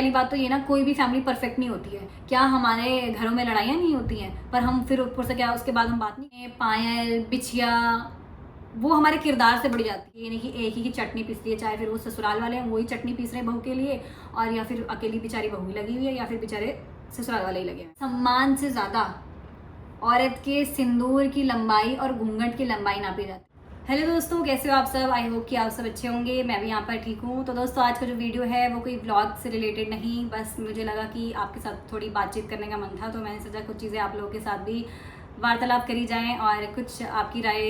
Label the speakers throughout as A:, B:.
A: पहली बात तो ये ना, कोई भी फैमिली परफेक्ट नहीं होती है। क्या हमारे घरों में लड़ाइयाँ नहीं होती हैं, पर हम फिर ऊपर से क्या उसके बाद हम बात नहीं, पायल बिछिया वो हमारे किरदार से बढ़ जाती है। ये नहीं कि एक ही की चटनी पीस रही है, चाहे फिर वो ससुराल वाले हैं वही चटनी पीस रहे हैं बहू के लिए, और या फिर अकेली बेचारी बहू ही लगी हुई है, या फिर बेचारे ससुराल वाले ही लगे हैं। सम्मान से ज़्यादा औरत के सिंदूर की लंबाई और घूंघट की लंबाई नापी जाती है। हेलो दोस्तों, कैसे हो आप सब? आई होप कि आप सब अच्छे होंगे। मैं भी यहाँ पर ठीक हूँ। तो दोस्तों, आज का जो वीडियो है वो कोई ब्लॉग से रिलेटेड नहीं, बस मुझे लगा कि आपके साथ थोड़ी बातचीत करने का मन था, तो मैंने सोचा कुछ चीज़ें आप लोगों के साथ भी वार्तालाप करी जाएं, और कुछ आपकी राय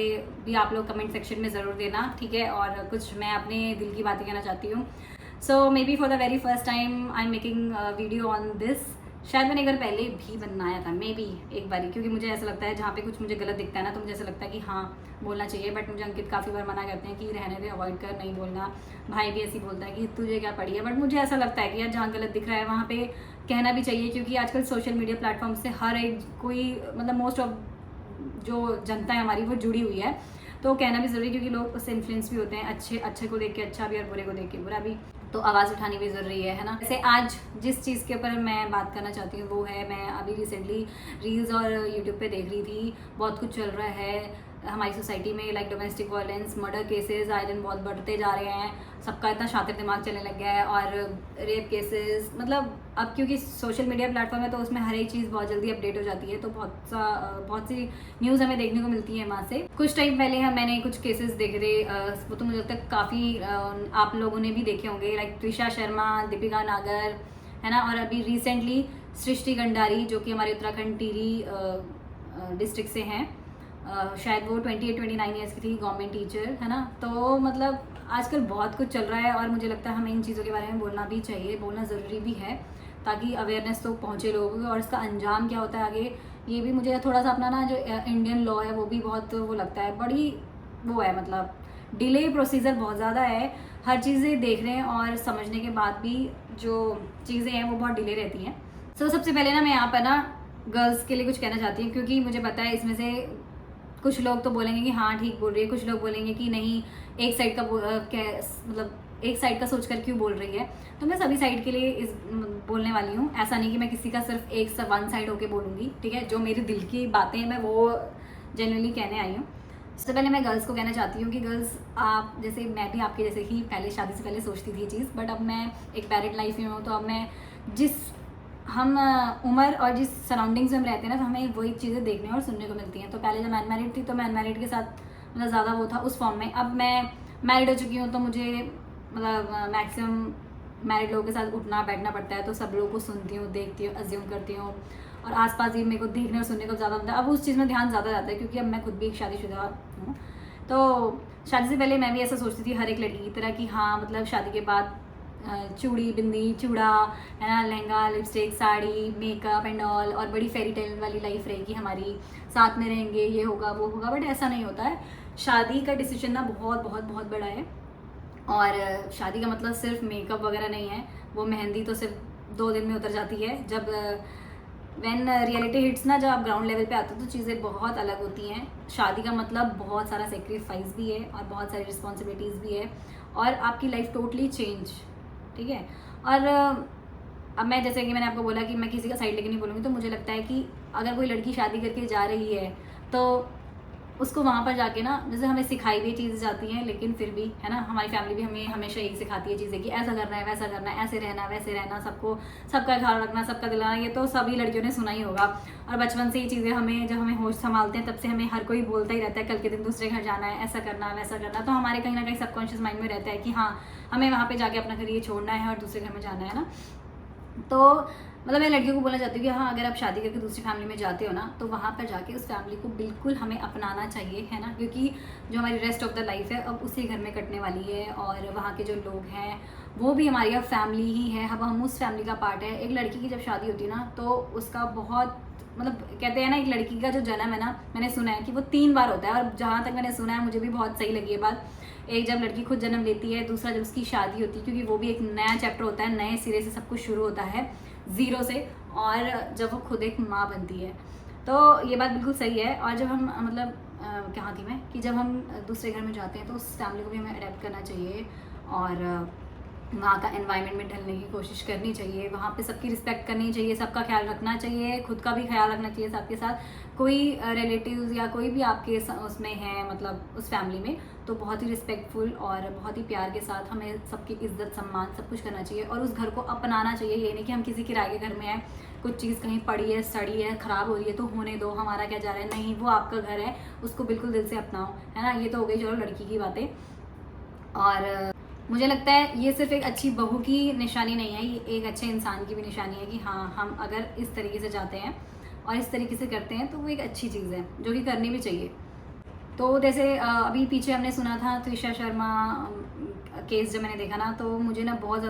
A: भी आप लोग कमेंट सेक्शन में ज़रूर देना, ठीक है। और कुछ मैं अपने दिल की बातें कहना चाहती हूँ। So maybe for the very first time I am making video on this. शायद मैंने अगर पहले भी बनाया था मे बी एक बारी, क्योंकि मुझे ऐसा लगता है जहाँ पे कुछ मुझे गलत दिखता है ना, तो मुझे ऐसा लगता है कि हाँ बोलना चाहिए। बट मुझे अंकित काफ़ी बार मना करते हैं कि रहने दे, अवॉइड कर, नहीं बोलना। भाई भी ऐसी बोलता है कि तुझे क्या पड़ी है। बट मुझे ऐसा लगता है कि यार जहाँ गलत दिख रहा है वहाँ पे कहना भी चाहिए, क्योंकि आजकल सोशल मीडिया प्लेटफॉर्म से हर एक कोई मतलब मोस्ट ऑफ जो जनता है हमारी वो जुड़ी हुई है, तो कहना भी ज़रूरी है, क्योंकि लोग उससे इन्फ्लुएंस भी होते हैं। अच्छे को देख के अच्छा भी और बुरे को देख के बुरा भी, तो आवाज़ उठानी भी ज़रूरी है ना। जैसे आज जिस चीज़ के ऊपर मैं बात करना चाहती हूँ वो है, मैं अभी रिसेंटली रील्स और यूट्यूब पे देख रही थी, बहुत कुछ चल रहा है हमारी सोसाइटी में, like domestic violence, murder cases आए दिन बहुत बढ़ते जा रहे हैं। सबका इतना शातिर दिमाग चलने लग गया है, और रेप केसेस, मतलब अब क्योंकि सोशल मीडिया प्लेटफॉर्म है तो उसमें हर एक चीज़ बहुत जल्दी अपडेट हो जाती है, तो बहुत सी न्यूज़ हमें देखने को मिलती है वहाँ से। कुछ टाइम पहले मैंने कुछ केसेस देखे थे, वो तो मुझे लगता है काफ़ी आप लोगों ने भी देखे होंगे, लाइक त्रिशा शर्मा, दीपिका नागर, है ना। और अभी रिसेंटली सृष्टि गंडारी, जो कि हमारे उत्तराखंड टिहरी डिस्ट्रिक्ट से हैं, शायद वो 28-29 ईयर्स की थी, गवर्नमेंट टीचर, है ना। तो मतलब आजकल बहुत कुछ चल रहा है, और मुझे लगता है हमें इन चीज़ों के बारे में बोलना भी चाहिए, बोलना ज़रूरी भी है, ताकि अवेयरनेस तो पहुँचे लोगों को। और इसका अंजाम क्या होता है आगे, ये भी मुझे थोड़ा सा अपना ना जो इंडियन लॉ है वो भी बहुत वो लगता है, बड़ी वो है, मतलब डिले प्रोसीजर बहुत ज़्यादा है। हर चीज़ें देखने और समझने के बाद भी जो चीज़ें हैं वो बहुत डिले रहती हैं। सो सबसे पहले ना मैं यहाँ पर ना गर्ल्स के लिए कुछ कहना चाहती हूँ, क्योंकि मुझे पता है इसमें से कुछ लोग तो बोलेंगे कि हाँ ठीक बोल रही है, कुछ लोग बोलेंगे कि नहीं एक साइड का मतलब एक साइड का सोचकर क्यों बोल रही है। तो मैं सभी साइड के लिए इस बोलने वाली हूँ। ऐसा नहीं कि मैं किसी का सिर्फ एक वन साइड होके बोलूँगी, ठीक है। जो मेरे दिल की बातें हैं मैं वो जेन्युइनली कहने आई हूँ। सबसे पहले मैं गर्ल्स को कहना चाहती हूँ कि गर्ल्स, आप जैसे मैं भी आपके जैसे ही पहले शादी से पहले सोचती थी ये चीज़, बट अब मैं एक मैरिड लाइफ में हूँ, तो अब मैं जिस हम उम्र और जिस सराउंडिंग्स में हम रहते हैं ना, तो हमें वही चीज़ें देखने और सुनने को मिलती हैं। तो पहले जब मैं अनमैरिड थी तो मैं अनमैरिड के साथ मतलब ज़्यादा वो था उस फॉर्म में। अब मैं मैरिड हो चुकी हूँ तो मुझे मतलब मैक्सिमम मैरिड लोगों के साथ उठना बैठना पड़ता है, तो सब लोगों को सुनती हूँ, देखती हूँ, अज्यूम करती हूँ, और आसपास ही मेरे को देखने और सुनने को ज़्यादा होता है। अब उस चीज़ में ध्यान ज़्यादा जाता है, क्योंकि अब मैं खुद भी एक शादीशुदा हूँ। तो शादी से पहले मैं भी ऐसा सोचती थी हर एक लड़की की तरह कि हाँ मतलब शादी के बाद चूड़ी बिंदी चूड़ा, है ना, lehenga lipstick sari makeup and all, और बड़ी फेरी टेल वाली लाइफ रहेगी हमारी, साथ में रहेंगे, ये होगा वो होगा। बट ऐसा नहीं होता है। शादी का डिसीजन ना बहुत बहुत बहुत बड़ा है, और शादी का मतलब सिर्फ मेकअप वगैरह नहीं है। वो मेहंदी तो सिर्फ 2 दिन में उतर जाती है। जब व्हेन रियलिटी हिट्स ना, जब आप ग्राउंड लेवल पे आते हो तो चीज़ें बहुत अलग होती हैं। शादी का मतलब बहुत सारा सेक्रीफाइस भी है, और बहुत सारी रिस्पॉन्सिबिलिटीज़ भी है, और आपकी लाइफ टोटली चेंज, ठीक है। और अब मैं जैसे कि मैंने आपको बोला कि मैं किसी का साइड लेके नहीं बोलूँगी, तो मुझे लगता है कि अगर कोई लड़की शादी करके जा रही है तो उसको वहाँ पर जाके ना, जैसे हमें सिखाई हुई चीज़ें जाती हैं, लेकिन फिर भी है ना, हमारी फैमिली भी हमें हमेशा यही सिखाती है चीज़ें कि ऐसा करना है, वैसा करना है, ऐसे रहना वैसे रहना, सबका ख्याल रखना, सबका दिलाना। ये तो सभी लड़कियों ने सुना ही होगा, और बचपन से ये चीज़ें हमें, जब हमें होश संभालते हैं तब से हमें हर कोई बोलता ही रहता है कल के दिन दूसरे घर जाना है, ऐसा करना वैसा करना। तो हमारे कहीं ना कहीं सबकॉन्शियस माइंड में रहता है कि हाँ हमें वहाँ पर जाके अपना करियर छोड़ना है और दूसरे घर में जाना है ना। तो मतलब मैं लड़कियों को बोलना चाहती हूँ कि हाँ अगर आप शादी करके दूसरी फैमिली में जाते हो ना, तो वहाँ पर जाके उस फैमिली को बिल्कुल हमें अपनाना चाहिए, है ना। क्योंकि जो हमारी रेस्ट ऑफ द लाइफ है अब उसी घर में कटने वाली है, और वहाँ के जो लोग हैं वो भी हमारी अब फैमिली ही है, अब हम उस फैमिली का पार्ट है। एक लड़की की जब शादी होती है ना, तो उसका बहुत मतलब कहते हैं ना, एक लड़की का जो जन्म है ना, मैंने सुना है कि वो 3 बार होता है, और जहाँ तक मैंने सुना है मुझे भी बहुत सही लगी है बात। एक जब लड़की खुद जन्म लेती है, दूसरा जब उसकी शादी होती है, क्योंकि वो भी एक नया चैप्टर होता है, नए सिरे से सब कुछ शुरू होता है ज़ीरो से, और जब वो खुद एक माँ बनती है। तो ये बात बिल्कुल सही है। और जब हम मतलब कहाँ थी मैं, कि जब हम दूसरे घर में जाते हैं तो उस फैमिली को भी हमें अडेप्ट करना चाहिए, और वहाँ का एनवायरनमेंट में ढलने की कोशिश करनी चाहिए, वहाँ पे सबकी रिस्पेक्ट करनी चाहिए, सबका ख्याल रखना चाहिए, खुद का भी ख्याल रखना चाहिए सबके साथ। कोई रिलेटिव्स या कोई भी आपके उसमें है, मतलब उस फैमिली में, तो बहुत ही रिस्पेक्टफुल और बहुत ही प्यार के साथ हमें सबकी इज्जत सम्मान सब कुछ करना चाहिए और उस घर को अपनाना चाहिए। ये नहीं कि हम किसी किराए के घर में हैं, कुछ चीज़ कहीं पड़ी है, सड़ी है, ख़राब हो रही है तो होने दो, हमारा क्या जा रहा है। नहीं, वो आपका घर है, उसको बिल्कुल दिल से अपनाओ, है ना। ये तो हो गई चलो लड़की की बातें। और मुझे लगता है ये सिर्फ एक अच्छी बहू की निशानी नहीं है, ये एक अच्छे इंसान की भी निशानी है कि हाँ, हम अगर इस तरीके से जाते हैं और इस तरीके से करते हैं तो वो एक अच्छी चीज़ है जो कि करनी भी चाहिए। तो जैसे अभी पीछे हमने सुना था त्विशा शर्मा केस, जब मैंने देखा ना तो मुझे ना बहुत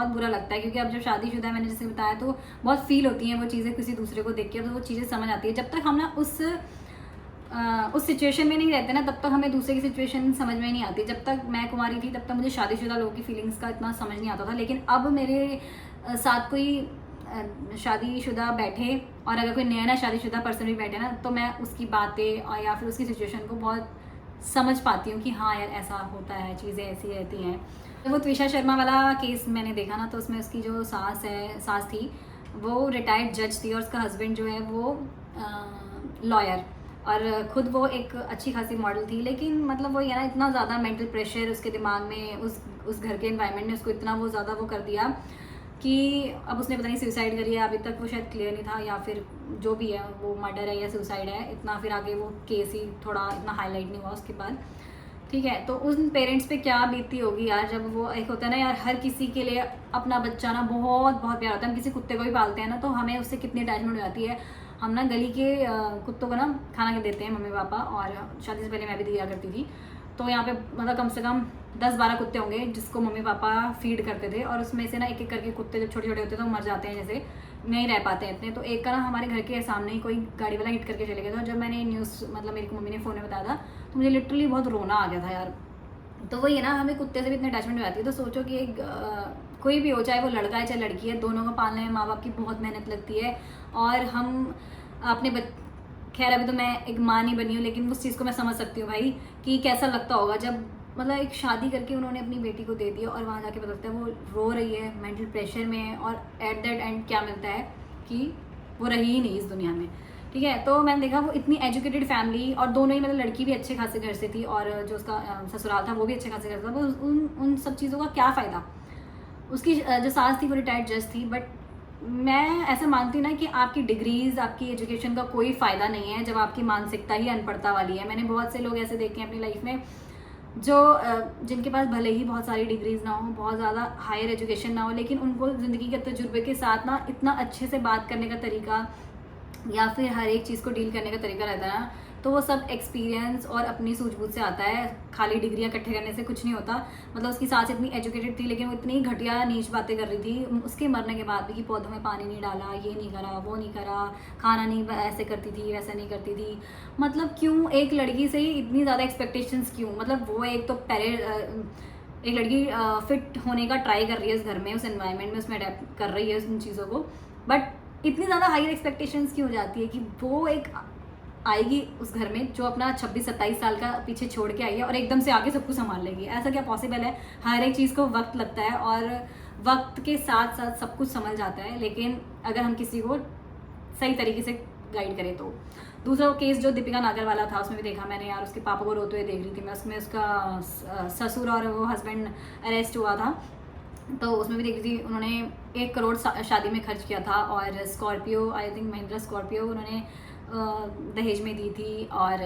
A: बुरा लगता है, क्योंकि अब जब शादीशुदा है, मैंने जैसे बताया, तो बहुत फील होती हैं वो चीज़ें किसी दूसरे को देख के, तो वो चीज़ें समझ आती है। जब तक हम ना उस सिचुएशन में नहीं रहते ना, तब तक हमें दूसरे की सिचुएशन समझ में नहीं आती। जब तक मैं कुंवारी थी तब तक मुझे शादीशुदा लोगों की फीलिंग्स का इतना समझ नहीं आता था, लेकिन अब मेरे साथ कोई शादीशुदा बैठे और अगर कोई नया शादीशुदा पर्सन भी बैठे ना, तो मैं उसकी बातें और या फिर उसकी सिचुएशन को बहुत समझ पाती हूँ कि हाँ यार, ऐसा होता है, चीज़ें ऐसी रहती हैं। तो वो त्विशा शर्मा वाला केस मैंने देखा ना, तो उसमें उसकी जो सास थी वो रिटायर्ड जज थी और उसका हस्बैंड जो है वो लॉयर, और ख़ुद वो एक अच्छी खासी मॉडल थी। लेकिन मतलब वो ये ना, इतना ज़्यादा मेंटल प्रेशर उसके दिमाग में, उस घर के एनवायरनमेंट ने उसको इतना वो ज़्यादा वो कर दिया कि अब उसने पता नहीं सुसाइड करी है, अभी तक वो शायद क्लियर नहीं था, या फिर जो भी है वो मर्डर है या सुसाइड है, इतना फिर आगे वो केस ही थोड़ा इतना हाईलाइट नहीं हुआ उसके बाद। ठीक है, तो उन पेरेंट्स पे क्या बीतती होगी यार, जब वो एक होता है ना यार, हर किसी के लिए अपना बच्चा ना बहुत बहुत प्यार होता है। हम किसी कुत्ते को भी पालते हैं ना, तो हमें उससे कितनी अटैचमेंट हो जाती है। हम ना गली के कुत्तों को ना खाना के देते हैं मम्मी पापा, और शादी से पहले मैं भी दिया करती थी। तो यहाँ पे मतलब कम से कम 10-12 कुत्ते होंगे जिसको मम्मी पापा फीड करते थे, और उसमें से ना एक एक करके कुत्ते जब छोटे छोटे होते हैं तो मर जाते हैं, जैसे नहीं रह पाते हैं इतने। तो एक का ना हमारे घर के सामने ही कोई गाड़ी वाला हिट करके चले गया था। जब मैंने न्यूज़, मतलब मेरी मम्मी ने फ़ोन में बताया था, तो मुझे लिटरली बहुत रोना आ गया था यार। तो वही है ना, हमें कुत्ते से भी इतनी अटैचमेंट हो जाती है। तो सोचो कि एक कोई भी हो, चाहे वो लड़का है चाहे लड़की है, दोनों को पालने में माँ बाप की बहुत मेहनत लगती है। और हम अपने खैर अभी तो मैं एक माँ नहीं बनी हूँ, लेकिन उस चीज़ को मैं समझ सकती हूँ भाई कि कैसा लगता होगा जब मतलब एक शादी करके उन्होंने अपनी बेटी को दे दिया और वहाँ जाके पता लगता है वो रो रही है, मेंटल प्रेशर में है, और एट दैट एंड क्या मिलता है कि वो रही ही नहीं इस दुनिया में। ठीक है, तो मैंने देखा वो इतनी एजुकेटेड फैमिली, और दोनों ही मतलब लड़की भी अच्छे खासे घर से थी और जो उसका ससुराल था वो भी अच्छे खासे घर से था। वो उन सब चीज़ों का क्या फ़ायदा। उसकी जो सास थी वो रिटायर्ड जज थी, बट मैं ऐसा मानती हूँ ना कि आपकी डिग्रीज, आपकी एजुकेशन का कोई फ़ायदा नहीं है जब आपकी मानसिकता ही अनपढ़ता वाली है। मैंने बहुत से लोग ऐसे देखे हैं अपनी लाइफ में जो जिनके पास भले ही बहुत सारी डिग्रीज ना हो, बहुत ज़्यादा हायर एजुकेशन ना हो, लेकिन उनको ज़िंदगी के तजुर्बे के साथ ना इतना अच्छे से बात करने का तरीका या फिर हर एक चीज़ को डील करने का तरीका रहता है ना, तो वो सब एक्सपीरियंस और अपनी सूझबूझ से आता है। खाली डिग्रियां इकट्ठे करने से कुछ नहीं होता। मतलब उसकी सास इतनी एजुकेटेड थी, लेकिन वो इतनी घटिया नीच बातें कर रही थी उसके मरने के बाद भी, कि पौधों में पानी नहीं डाला, ये नहीं करा, वो नहीं करा, खाना नहीं ऐसे करती थी, वैसे नहीं करती थी। मतलब क्यों एक लड़की से ही इतनी ज़्यादा एक्सपेक्टेशंस क्यों। मतलब वो एक तो एक लड़की फिट होने का ट्राई कर रही है उस घर में, उस एनवायरनमेंट में, उसमें अडेप्ट कर रही है उन चीज़ों को, बट इतनी ज़्यादा हायर एक्सपेक्टेशंस क्यों हो जाती है कि वो एक आएगी उस घर में जो अपना 26-27 साल का पीछे छोड़ के आई है और एकदम से आगे सब कुछ संभाल लेगी। ऐसा क्या पॉसिबल है। हर एक चीज़ को वक्त लगता है और वक्त के साथ साथ सब कुछ संभल जाता है, लेकिन अगर हम किसी को सही तरीके से गाइड करें तो। दूसरा केस जो दीपिका नागर वाला था, उसमें भी देखा मैंने यार, उसके पापा को रोते हुए देख रही थी मैं। उसमें उसका ससुर और वो हस्बैंड अरेस्ट हुआ था, तो उसमें भी देख रही थी। उन्होंने 1 करोड़ शादी में खर्च किया था, और Scorpio, I think Mahindra Scorpio उन्होंने दहेज में दी थी, और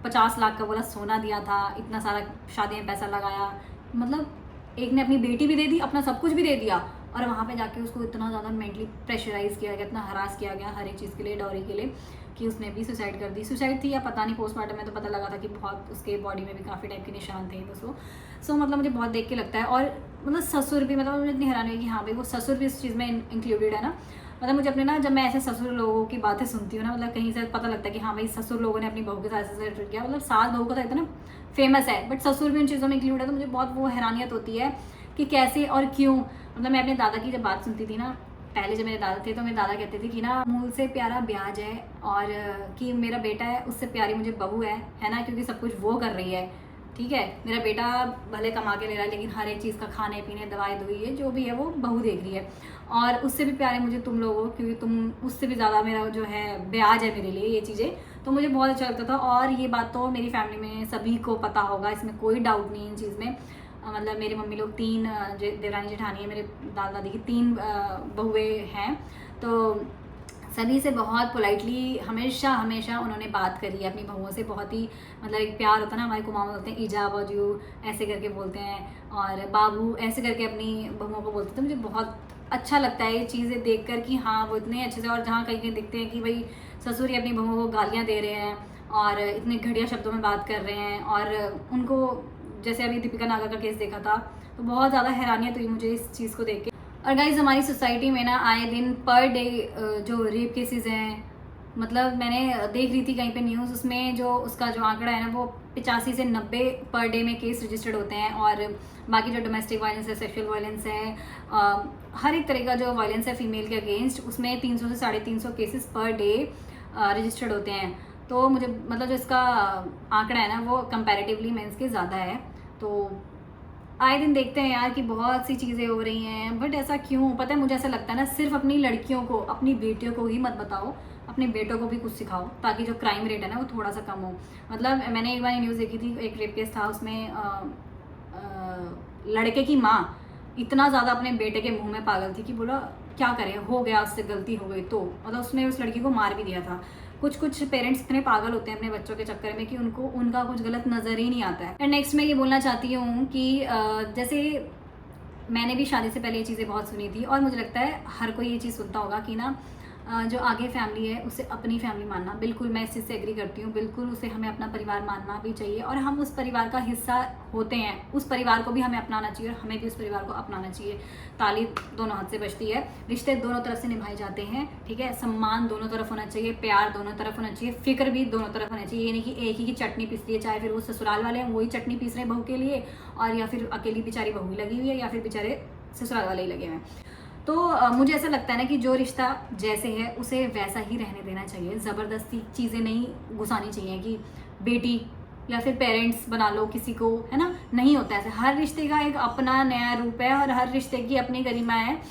A: 50 लाख का बोला सोना दिया था। इतना सारा शादी में पैसा लगाया, मतलब एक ने अपनी बेटी भी दे दी, अपना सब कुछ भी दे दिया, और वहाँ पे जाके उसको इतना ज़्यादा मेंटली प्रेशराइज किया गया, इतना हरास किया गया हर एक चीज़ के लिए, डॉरी के लिए, कि उसने भी सुसाइड कर दी। सुसाइड थी या पता नहीं, पोस्टमार्टम में तो पता लगा था कि बहुत उसके बॉडी में भी काफ़ी टाइप के निशान थे दोस्तों। सो मतलब मुझे बहुत देख के लगता है। और मतलब ससुर भी, मतलब मुझे इतनी हैरानी हुई कि हाँ भाई वो ससुर भी इस चीज़ में इंक्लूडेड है ना। मतलब मुझे अपने ना, जब मैं ऐसे ससुर लोगों की बातें सुनती हूँ ना, मतलब कहीं से पता लगता है कि हाँ भाई ससुर लोगों ने अपनी बहू के साथ ऐसे ट्रीट किया। मतलब सास बहू का तो इतना फेमस है, बट ससुर भी उन चीज़ों में इंक्लूड है, तो मुझे बहुत वो हैरानियत होती है कि कैसे और क्यों। मतलब मैं अपने दादा की जब बात सुनती थी ना, पहले जब मेरे दादा थे, तो मेरे दादा कहते थे कि ना मूल से प्यारा ब्याज है, और कि मेरा बेटा है उससे प्यारी मुझे बहू है ना, क्योंकि सब कुछ वो कर रही है। ठीक है, मेरा बेटा भले कमा के ले रहा है लेकिन हर एक चीज़ का खाने पीने दवाई दुई है जो भी है वो बहू देख रही है। और उससे भी प्यारे मुझे तुम लोग हो, क्योंकि तुम उससे भी ज़्यादा मेरा जो है ब्याज है मेरे लिए ये चीज़ें, तो मुझे बहुत अच्छा लगता था। और ये बात तो मेरी फैमिली में सभी को पता होगा, इसमें कोई डाउट नहीं है इन चीज़ में। मतलब मेरी मम्मी लोग 3 देवरानी जेठानी है, मेरे दादा दादी की 3 बहुएँ हैं, तो सभी से बहुत पोलाइटली हमेशा हमेशा उन्होंने बात करी है अपनी बहुओं से। बहुत ही मतलब एक प्यार होता है ना, हमारे कुमाऊँ बोलते हैं ईजा बाजू ऐसे करके बोलते हैं, और बाबू ऐसे करके अपनी बहुओं को बोलते थे। मुझे बहुत अच्छा लगता है ये चीज़ें देख कर कि हाँ वो इतने अच्छे से, और जहाँ कहीं कहीं दिखते हैं कि भाई ससुर ही अपनी बहुओं को गालियाँ दे रहे हैं और इतने घटिया शब्दों में बात कर रहे हैं, और उनको जैसे अभी दीपिका नागर का केस देखा था तो बहुत ज़्यादा हैरानियत हुई मुझे इस चीज़ को देख के। और गाइज हमारी सोसाइटी में ना आए दिन पर डे जो रेप केसेस हैं, मतलब मैंने देख रही थी कहीं पे न्यूज़, उसमें जो उसका जो आंकड़ा है ना वो 85 से 90 पर डे में केस रजिस्टर्ड होते हैं। और बाकी जो डोमेस्टिक वायलेंस है, सेक्सुअल वायलेंस है, हर एक तरह का जो वायलेंस है फीमेल के अगेंस्ट, उसमें 300 से 350 केसेस पर डे रजिस्टर्ड होते हैं। तो मुझे मतलब जो इसका आंकड़ा है ना वो कंपैरेटिवली मेंस के ज़्यादा है। तो आए दिन देखते हैं यार कि बहुत सी चीज़ें हो रही हैं, बट ऐसा क्यों? पता है मुझे ऐसा लगता है ना, सिर्फ अपनी लड़कियों को, अपनी बेटियों को ही मत बताओ, अपने बेटों को भी कुछ सिखाओ, ताकि जो क्राइम रेट है ना वो थोड़ा सा कम हो। मतलब मैंने एक बार न्यूज़ देखी थी, एक रेप केस था, उसमें लड़के की माँ इतना ज़्यादा अपने बेटे के मुंह में पागल थी कि बोला क्या करें, हो गया, उससे गलती हो गई, तो मतलब उसने उस लड़की को मार भी दिया था। कुछ पेरेंट्स इतने पागल होते हैं अपने बच्चों के चक्कर में कि उनको उनका कुछ गलत नज़र ही नहीं आता है। एंड नेक्स्ट मैं ये बोलना चाहती हूँ कि जैसे मैंने भी शादी से पहले ये चीज़ें बहुत सुनी थी, और मुझे लगता है हर कोई ये चीज़ सुनता होगा कि ना जो आगे फैमिली है उसे अपनी फैमिली मानना, बिल्कुल मैं इस चीज़ से एग्री करती हूँ। बिल्कुल उसे हमें अपना परिवार मानना भी चाहिए, और हम उस परिवार का हिस्सा होते हैं, उस परिवार को भी हमें अपनाना चाहिए और हमें भी उस परिवार को अपनाना चाहिए। ताली दोनों हाथ से बजती है, रिश्ते दोनों तरफ से निभाए जाते हैं, ठीक है। सम्मान दोनों तरफ होना चाहिए, प्यार दोनों तरफ होना चाहिए, फिक्र भी दोनों तरफ होना चाहिए। ये नहीं कि एक ही की चटनी पीस रही है, चाहे फिर वो ससुराल वाले हैं वही चटनी पीस रहे हैं बहू के लिए, और या फिर अकेली बेचारी बहू लगी हुई है, या फिर बेचारे ससुराल वाले ही लगे हुए हैं। तो मुझे ऐसा लगता है ना कि जो रिश्ता जैसे है उसे वैसा ही रहने देना चाहिए। ज़बरदस्ती चीज़ें नहीं घुसानी चाहिए कि बेटी या फिर पेरेंट्स बना लो किसी को, है ना, नहीं होता ऐसे। हर रिश्ते का एक अपना नया रूप है और हर रिश्ते की अपनी गरिमा है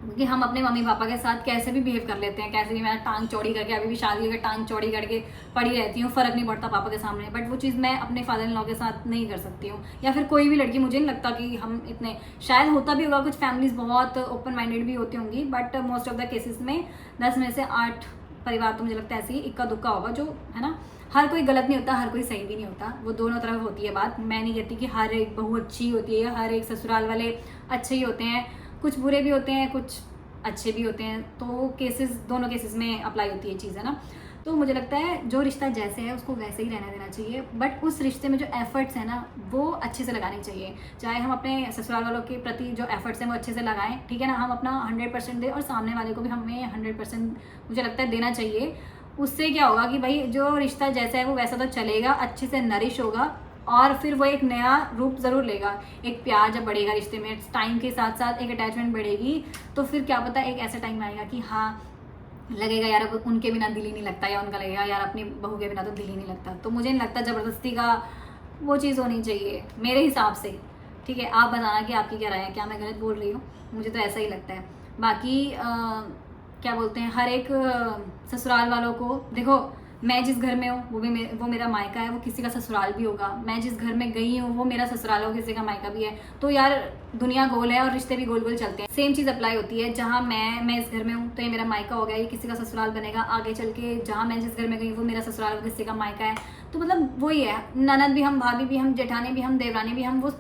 A: कि हम अपने मम्मी पापा के साथ कैसे भी बिहेव कर लेते हैं, कैसे भी। मैं टांग चौड़ी करके अभी भी शादी होकर टांग चौड़ी करके पड़ी रहती हूँ, फ़र्क नहीं पड़ता पापा के सामने, बट वो चीज़ मैं अपने फादर इन लॉ के साथ नहीं कर सकती हूँ, या फिर कोई भी लड़की। मुझे नहीं लगता कि हम इतने, शायद होता भी होगा, कुछ फैमिलीज बहुत ओपन माइंडेड भी होती होंगी, but most of the cases में 10 में से 8 परिवार तो मुझे लगता है ऐसे ही इक्का दुक्का होगा, जो है ना, हर कोई गलत नहीं होता, हर कोई सही भी नहीं होता, वो दोनों तरफ होती है बात। मैं नहीं कहती कि हर एक बहू अच्छी होती है, हर एक ससुराल वाले अच्छे ही होते हैं, कुछ बुरे भी होते हैं, कुछ अच्छे भी होते हैं। तो केसेस, दोनों केसेस में अप्लाई होती है चीज़, है ना। तो मुझे लगता है जो रिश्ता जैसे है उसको वैसे ही रहने देना चाहिए, बट उस रिश्ते में जो एफर्ट्स है ना वो अच्छे से लगाने चाहिए। चाहे हम अपने ससुराल वालों के प्रति जो एफर्ट्स हैं वो अच्छे से लगाएं, ठीक है ना, हम अपना 100% दें, और सामने वाले को भी हमें 100% मुझे लगता है देना चाहिए। उससे क्या होगा कि भाई जो रिश्ता जैसा है वो वैसा तो चलेगा, अच्छे से नरिश होगा, और फिर वो एक नया रूप ज़रूर लेगा। एक प्यार जब बढ़ेगा रिश्ते में, टाइम के साथ साथ एक अटैचमेंट बढ़ेगी, तो फिर क्या पता एक ऐसा टाइम आएगा कि हाँ लगेगा यार अब उनके बिना दिल ही नहीं लगता, या उनका लगेगा यार अपनी बहू के बिना तो दिल ही नहीं लगता। तो मुझे नहीं लगता ज़बरदस्ती का वो चीज़ होनी चाहिए मेरे हिसाब से, ठीक है। आप बताना कि आपकी क्या राय है, क्या मैं गलत बोल रही हूँ? मुझे तो ऐसा ही लगता है। बाकी क्या बोलते हैं, हर एक ससुराल वालों को देखो, मैं जिस घर में हूँ वो मेरा मायका है, वो किसी का ससुराल भी होगा। मैं जिस घर में गई हूँ वो मेरा ससुराल हो, किसी का मायका भी है। तो यार दुनिया गोल है और रिश्ते भी गोल गोल चलते हैं। सेम चीज़ अप्लाई होती है, जहाँ मैं इस घर में हूँ तो ये मेरा मायका हो गया, ये किसी का ससुराल बनेगा आगे चल के। जहाँ मैं जिस घर में गई वो मेरा ससुराल हो, किसी का मायका है। तो मतलब वही है, ननद भी हम, भाभी भी हम, जेठानी भी हम, देवरानी भी हम, वो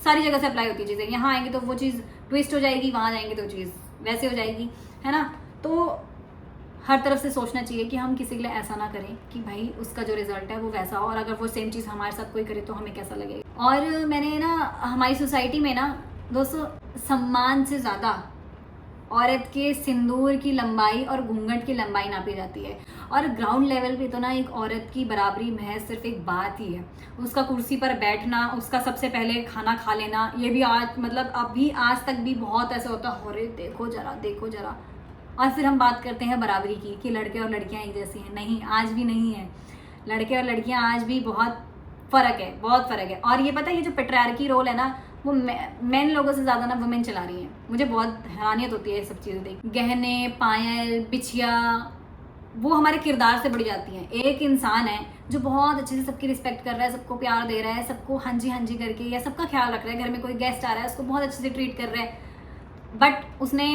A: सारी जगह से अप्लाई होती है चीज़ें। यहाँ आएंगे तो वो चीज़ ट्विस्ट हो जाएगी, वहाँ जाएंगे तो चीज़ वैसे हो जाएगी, है ना। तो हर तरफ से सोचना चाहिए कि हम किसी के लिए ऐसा ना करें कि भाई उसका जो रिजल्ट है वो वैसा हो, और अगर वो सेम चीज़ हमारे साथ कोई करे तो हमें कैसा लगेगा। और मैंने ना हमारी सोसाइटी में ना दोस्तों, सम्मान से ज़्यादा औरत के सिंदूर की लंबाई और घूंघट की लंबाई नापी जाती है। और ग्राउंड लेवल पे तो ना एक औरत की बराबरी महज सिर्फ एक बात ही है, उसका कुर्सी पर बैठना, उसका सबसे पहले खाना खा लेना। ये भी आज मतलब अभी आज तक भी बहुत ऐसा होता है, अरे देखो जरा देखो जरा। और फिर हम बात करते हैं बराबरी की कि लड़के और लड़कियां एक जैसी हैं। नहीं, आज भी नहीं है। लड़के और लड़कियां आज भी बहुत फ़र्क है, बहुत फ़र्क है। और ये पता है ये जो पेट्रियार्की रोल है ना, वो मेन लोगों से ज़्यादा ना वुमेन चला रही हैं। मुझे बहुत हैरानियत होती है ये सब चीज़ें देख। गहने, पायल, बिछिया, वो हमारे किरदार से बढ़ जाती हैं। एक इंसान है जो बहुत अच्छे से सबकी रिस्पेक्ट कर रहा है, सबको प्यार दे रहा है, सबको हाँ जी करके या सबका ख्याल रख रहा है, घर में कोई गेस्ट आ रहा है उसको बहुत अच्छे से ट्रीट कर रहा है, बट उसने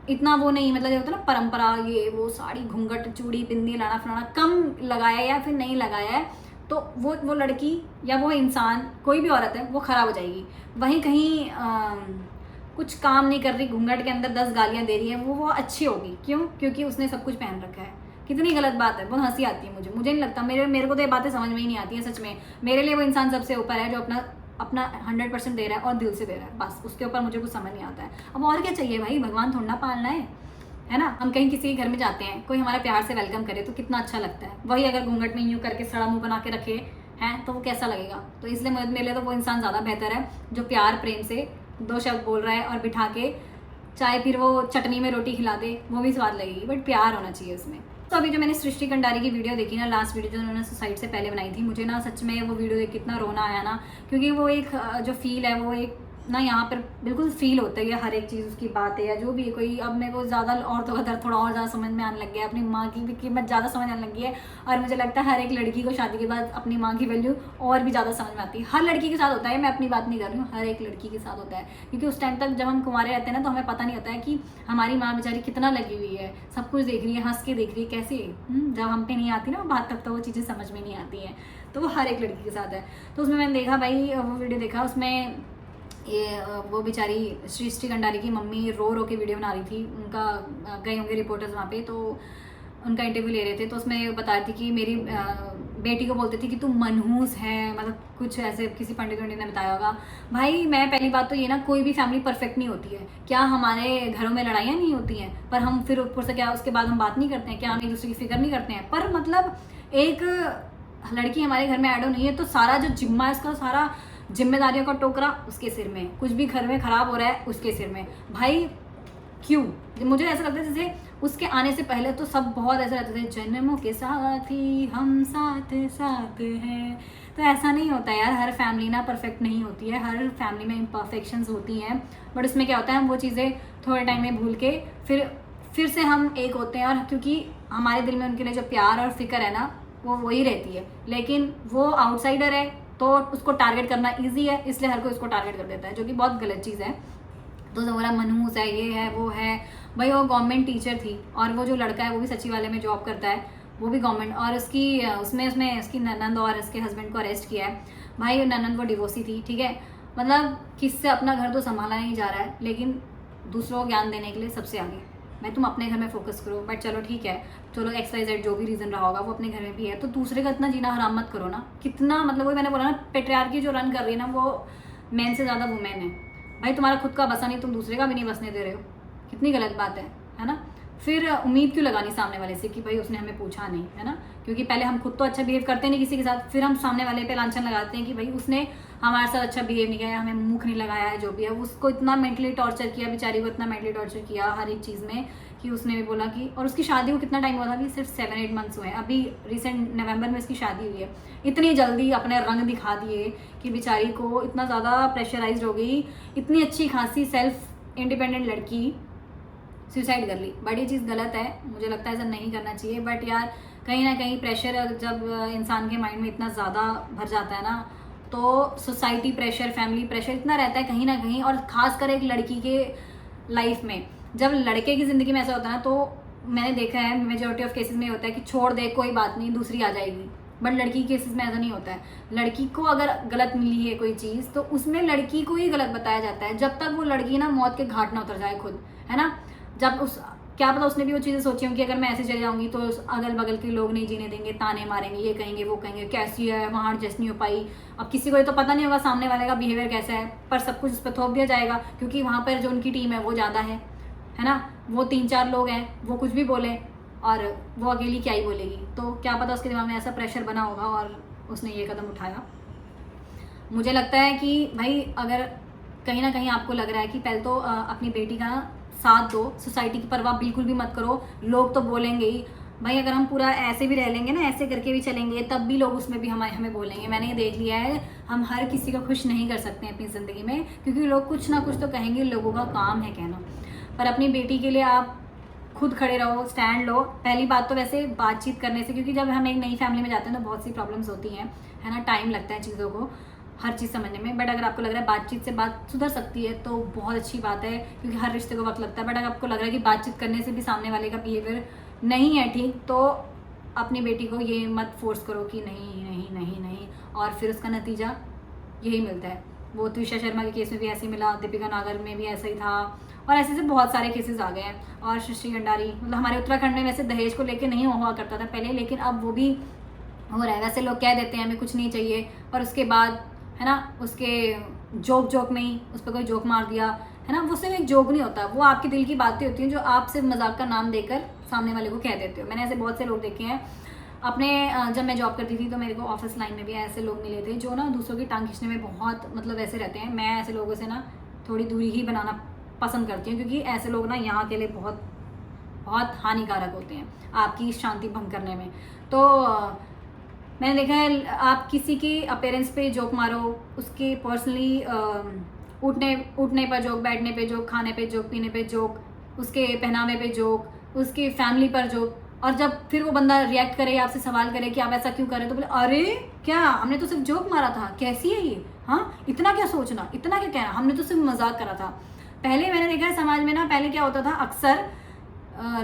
A: इतना वो नहीं, मतलब ये होता है ना परंपरा, ये वो साड़ी घूंघट चूड़ी बिंदी लाना फलाना कम लगाया या फिर नहीं लगाया है, तो वो लड़की या वो इंसान, कोई भी औरत है, वो खराब हो जाएगी। वहीं कहीं कुछ काम नहीं कर रही, घूंघट के अंदर 10 गालियां दे रही है, वो अच्छी होगी। क्यों? क्योंकि उसने सब कुछ पहन रखा है। कितनी गलत बात है, बहुत हंसी आती है मुझे नहीं लगता, मेरे को तो ये बातें समझ में ही नहीं आती है सच में। मेरे लिए वो इंसान सबसे ऊपर है जो अपना 100% दे रहा है और दिल से दे रहा है, बस उसके ऊपर मुझे कुछ समझ नहीं आता है। अब और क्या चाहिए भाई, भगवान थोड़ा पालना है ना। हम कहीं किसी के घर में जाते हैं, कोई हमारा प्यार से वेलकम करे तो कितना अच्छा लगता है। वही अगर घूंघट में यूँ करके सड़ा मुंह बना के रखे हैं तो वो कैसा लगेगा। तो इसलिए मेरे लिए तो वो इंसान ज़्यादा बेहतर है जो प्यार प्रेम से 2 शब्द बोल रहा है और बिठा के, चाहे फिर वो चटनी में रोटी खिला दे, वो भी स्वाद लगेगी, बट प्यार होना चाहिए उसमें। तो अभी जो मैंने सृष्टि कंडारी की वीडियो देखी ना, लास्ट वीडियो जो उन्होंने सुसाइड से पहले बनाई थी, मुझे ना सच में वो वीडियो देख कितना रोना आया ना, क्योंकि वो एक जो फील है वो एक ना यहाँ पर बिल्कुल फील होता है, हर एक चीज़ उसकी बात है या जो भी कोई। अब मेरे को ज़्यादा औरतों का दर्द थोड़ा और ज़्यादा समझ में आने लग गया है, अपनी माँ की भी कीमत ज़्यादा समझ आने लगी है, और मुझे लगता है हर एक लड़की को शादी के बाद अपनी माँ की वैल्यू और भी ज़्यादा समझ में आती है। हर लड़की के साथ होता है, मैं अपनी बात नहीं कर रही हूँ, हर एक लड़की के साथ होता है, क्योंकि उस टाइम तक जब हम कुंवारे रहते हैं ना, तो हमें पता नहीं होता है कि हमारी माँ बेचारी कितना लगी हुई है, सब कुछ देख रही है, हंस के देख रही है कैसे। जब हम पे नहीं आती ना बात, तब तो वो चीज़ें समझ में नहीं आती हैं। तो वो हर एक लड़की के साथ है। तो उसमें मैंने देखा भाई, वो वीडियो देखा, उसमें ये वो बेचारी सृष्टि कंडारी की मम्मी रो के वीडियो बना रही थी। उनका गए होंगे रिपोर्टर्स वहाँ पे, तो उनका इंटरव्यू ले रहे थे, तो उसमें बता रही थी कि मेरी बेटी को बोलते थे कि तू मनहूस है, मतलब कुछ ऐसे किसी पंडित ने बताया होगा। भाई मैं पहली बात तो ये ना, कोई भी फैमिली परफेक्ट नहीं होती है। क्या हमारे घरों में लड़ाइयाँ नहीं होती हैं, पर हम फिर ऊपर से क्या उसके बाद हम बात नहीं करते हैं? क्या हम एक दूसरे की फिक्र नहीं करते हैं? पर मतलब एक लड़की हमारे घर में ऐड हो नहीं है तो सारा जो जिम्मा है, उसका सारा जिम्मेदारियों का टोकरा उसके सिर में, कुछ भी घर में खराब हो रहा है उसके सिर में। भाई क्यों? मुझे ऐसा लगता है जैसे उसके आने से पहले तो सब बहुत ऐसा रहते थे, जन्मों के साथ ही हम साथ साथ हैं। तो ऐसा नहीं होता यार, हर फैमिली ना परफेक्ट नहीं होती है, हर फैमिली में इम्परफेक्शंस होती हैं, बट उसमें क्या होता है, हम वो चीज़ें थोड़े टाइम में भूल के फिर से हम एक होते हैं, और क्योंकि हमारे दिल में उनके लिए जो प्यार और फिक्र है ना, वो वही रहती है। लेकिन वो आउटसाइडर है तो उसको टारगेट करना इजी है, इसलिए हर कोई उसको टारगेट कर देता है, जो कि बहुत गलत चीज़ है। तो जो बोला मनहूस है, ये है वो है, भाई वो गवर्नमेंट टीचर थी, और वो जो लड़का है वो भी सचिवालय में जॉब करता है, वो भी गवर्नमेंट, और उसमें उसकी ननंद और उसके हस्बैंड को अरेस्ट किया है। भाई ननंद वो डिवोर्सी थी, ठीक है, मतलब किससे अपना घर तो संभाला नहीं जा रहा है, लेकिन दूसरों को ज्ञान देने के लिए सबसे आगे। मैं तुम अपने घर में फोकस करो, बट चलो ठीक है, चलो XYZ जो भी रीज़न रहा होगा वो अपने घर में भी है, तो दूसरे का इतना जीना हराम मत करो ना। कितना मतलब वही मैंने बोला ना, पेट्रियार्की जो रन कर रही है ना, वो मैन से ज़्यादा वुमेन है। भाई तुम्हारा खुद का बसा नहीं, तुम दूसरे का भी नहीं बसने दे रहे हो, कितनी गलत बात है ना। फिर उम्मीद क्यों लगानी सामने वाले से कि भाई उसने हमें पूछा नहीं, है ना, क्योंकि पहले हम खुद तो अच्छा बिहेव करते नहीं किसी के साथ, फिर हम सामने वाले पे लांछन लगाते हैं कि भाई उसने हमारे साथ अच्छा बिहेव नहीं किया, हमें मुख नहीं लगाया है, जो भी है उसको इतना मेंटली टॉर्चर किया, बेचारी को इतना मेंटली टॉर्चर किया हर एक चीज़ में, कि उसने भी बोला कि, और उसकी शादी को कितना टाइम हुआ था, अभी सिर्फ 7-8 मंथ्स हुए हैं, अभी रिसेंट नवंबर में इसकी शादी हुई है। इतनी जल्दी अपने रंग दिखा दिए कि बेचारी को इतना ज़्यादा प्रेशराइज्ड हो गई, इतनी अच्छी खासी सेल्फ इंडिपेंडेंट लड़की सुसाइड कर ली। बड़ी चीज़ गलत है, मुझे लगता है ऐसा नहीं करना चाहिए, बट यार कहीं ना कहीं प्रेशर जब इंसान के माइंड में इतना ज़्यादा भर जाता है ना, तो सोसाइटी प्रेशर, फैमिली प्रेशर इतना रहता है कहीं ना कहीं, और ख़ासकर एक लड़की के लाइफ में। जब लड़के की ज़िंदगी में ऐसा होता है ना, तो मैंने देखा है मेजॉरिटी ऑफ केसेस में होता है कि छोड़ दे कोई बात नहीं, दूसरी आ जाएगी, बट लड़की के केसेस में ऐसा नहीं होता है। लड़की को अगर गलत मिली है कोई चीज़, तो उसमें लड़की को ही गलत बताया जाता है, जब तक वो लड़की ना मौत के घाट ना उतर जाए खुद, है ना। जब क्या पता उसने भी वो चीज़ें सोची होंगी कि अगर मैं ऐसे चले जाऊंगी तो अगल बगल के लोग नहीं जीने देंगे, ताने मारेंगे, ये कहेंगे वो कहेंगे, कैसी है वहाँ एडजस्ट नहीं हो पाई। अब किसी को ये तो पता नहीं होगा सामने वाले का बिहेवियर कैसा है, पर सब कुछ उस पर थोप दिया जाएगा, क्योंकि वहाँ पर जो उनकी टीम है वो ज़्यादा है ना, वो 3-4 लोग हैं, वो कुछ भी बोले और वो अकेली क्या ही बोलेगी। तो क्या पता उसके दिमाग में ऐसा प्रेशर बना होगा और उसने ये कदम उठाया। मुझे लगता है कि भाई अगर कहीं ना कहीं आपको लग रहा है कि पहले तो अपनी बेटी का साथ दो, सोसाइटी की परवाह बिल्कुल भी मत करो, लोग तो बोलेंगे ही, भाई अगर हम पूरा ऐसे भी रह लेंगे ना, ऐसे करके भी चलेंगे, तब भी लोग उसमें भी हमें बोलेंगे। मैंने ये देख लिया है, हम हर किसी को खुश नहीं कर सकते हैं अपनी ज़िंदगी में, क्योंकि लोग कुछ ना कुछ तो कहेंगे, लोगों का काम है कहना। पर अपनी बेटी के लिए आप खुद खड़े रहो, स्टैंड लो। पहली बात तो वैसे बातचीत करने से, क्योंकि जब हम एक नई फैमिली में जाते हैं तो बहुत सी प्रॉब्लम्स होती हैं, है ना, टाइम लगता है चीज़ों को, हर चीज़ समझने में। बट अगर आपको लग रहा है बातचीत से बात सुधर सकती है तो बहुत अच्छी बात है, क्योंकि हर रिश्ते को वक्त लगता है। बट अगर आपको लग रहा है कि बातचीत करने से भी सामने वाले का बिहेवियर नहीं है ठीक, तो अपनी बेटी को ये मत फोर्स करो कि नहीं नहीं नहीं नहीं, और फिर उसका नतीजा यही मिलता है। वो त्विषा शर्मा के केस में भी ऐसे ही मिला, दीपिका नागर में भी ऐसा ही था, और ऐसे से बहुत सारे केसेस आ गए हैं। और श्री गंडारी, मतलब हमारे उत्तराखंड में वैसे दहेज को लेके नहीं हुआ करता था पहले, लेकिन अब वो भी हो रहा है। वैसे लोग कह देते हैं हमें कुछ नहीं चाहिए, और उसके बाद है ना, उसके जोक में ही उस पर कोई जोक मार दिया, है ना, वो सिर्फ एक जोक नहीं होता, वो आपके दिल की बातें होती हैं जो आप सिर्फ मजाक का नाम देकर सामने वाले को कह देते हो। मैंने ऐसे बहुत से लोग देखे हैं अपने, जब मैं जॉब करती थी तो मेरे को ऑफिस लाइन में भी ऐसे लोग मिले थे जो ना दूसरों की टांग खींचने में बहुत मतलब ऐसे रहते हैं। मैं ऐसे लोगों से ना थोड़ी दूरी ही बनाना पसंद करती हूँ, क्योंकि ऐसे लोग ना यहाँ के लिए बहुत बहुत हानिकारक होते हैं आपकी शांति भंग करने में। तो मैंने देखा है, आप किसी के अपीयरेंस पे जोक मारो, उसके पर्सनली उठने पर जोक, बैठने पे जोक, खाने पे जोक, पीने पे जोक, उसके पहनावे पे जोक, उसके फैमिली पर जोक, और जब फिर वो बंदा रिएक्ट करे, आपसे सवाल करे कि आप ऐसा क्यों करें, तो बोले अरे क्या, हमने तो सिर्फ जोक मारा था, कैसी है ये, हाँ इतना क्या सोचना, इतना क्या कहना, हमने तो सिर्फ मजाक करा था। पहले मैंने देखा है समाज में ना, पहले क्या होता था, अक्सर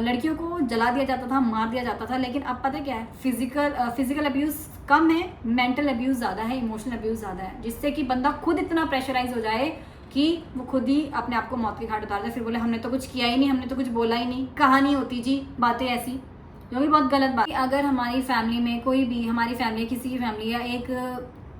A: लड़कियों को जला दिया जाता था, मार दिया जाता था, लेकिन अब पता क्या है, फिजिकल अब्यूज़ कम है, मेंटल अब्यूज़ ज़्यादा है, इमोशनल अब्यूज़ ज़्यादा है, जिससे कि बंदा खुद इतना प्रेशराइज हो जाए कि वो खुद ही अपने आप को मौत के घाट उतार जाए, फिर बोले हमने तो कुछ किया ही नहीं, हमने तो कुछ बोला ही नहीं। कहानी होती जी बातें ऐसी, जो भी बहुत गलत बात। अगर हमारी फैमिली में कोई भी, हमारी फैमिली, किसी की फैमिली या एक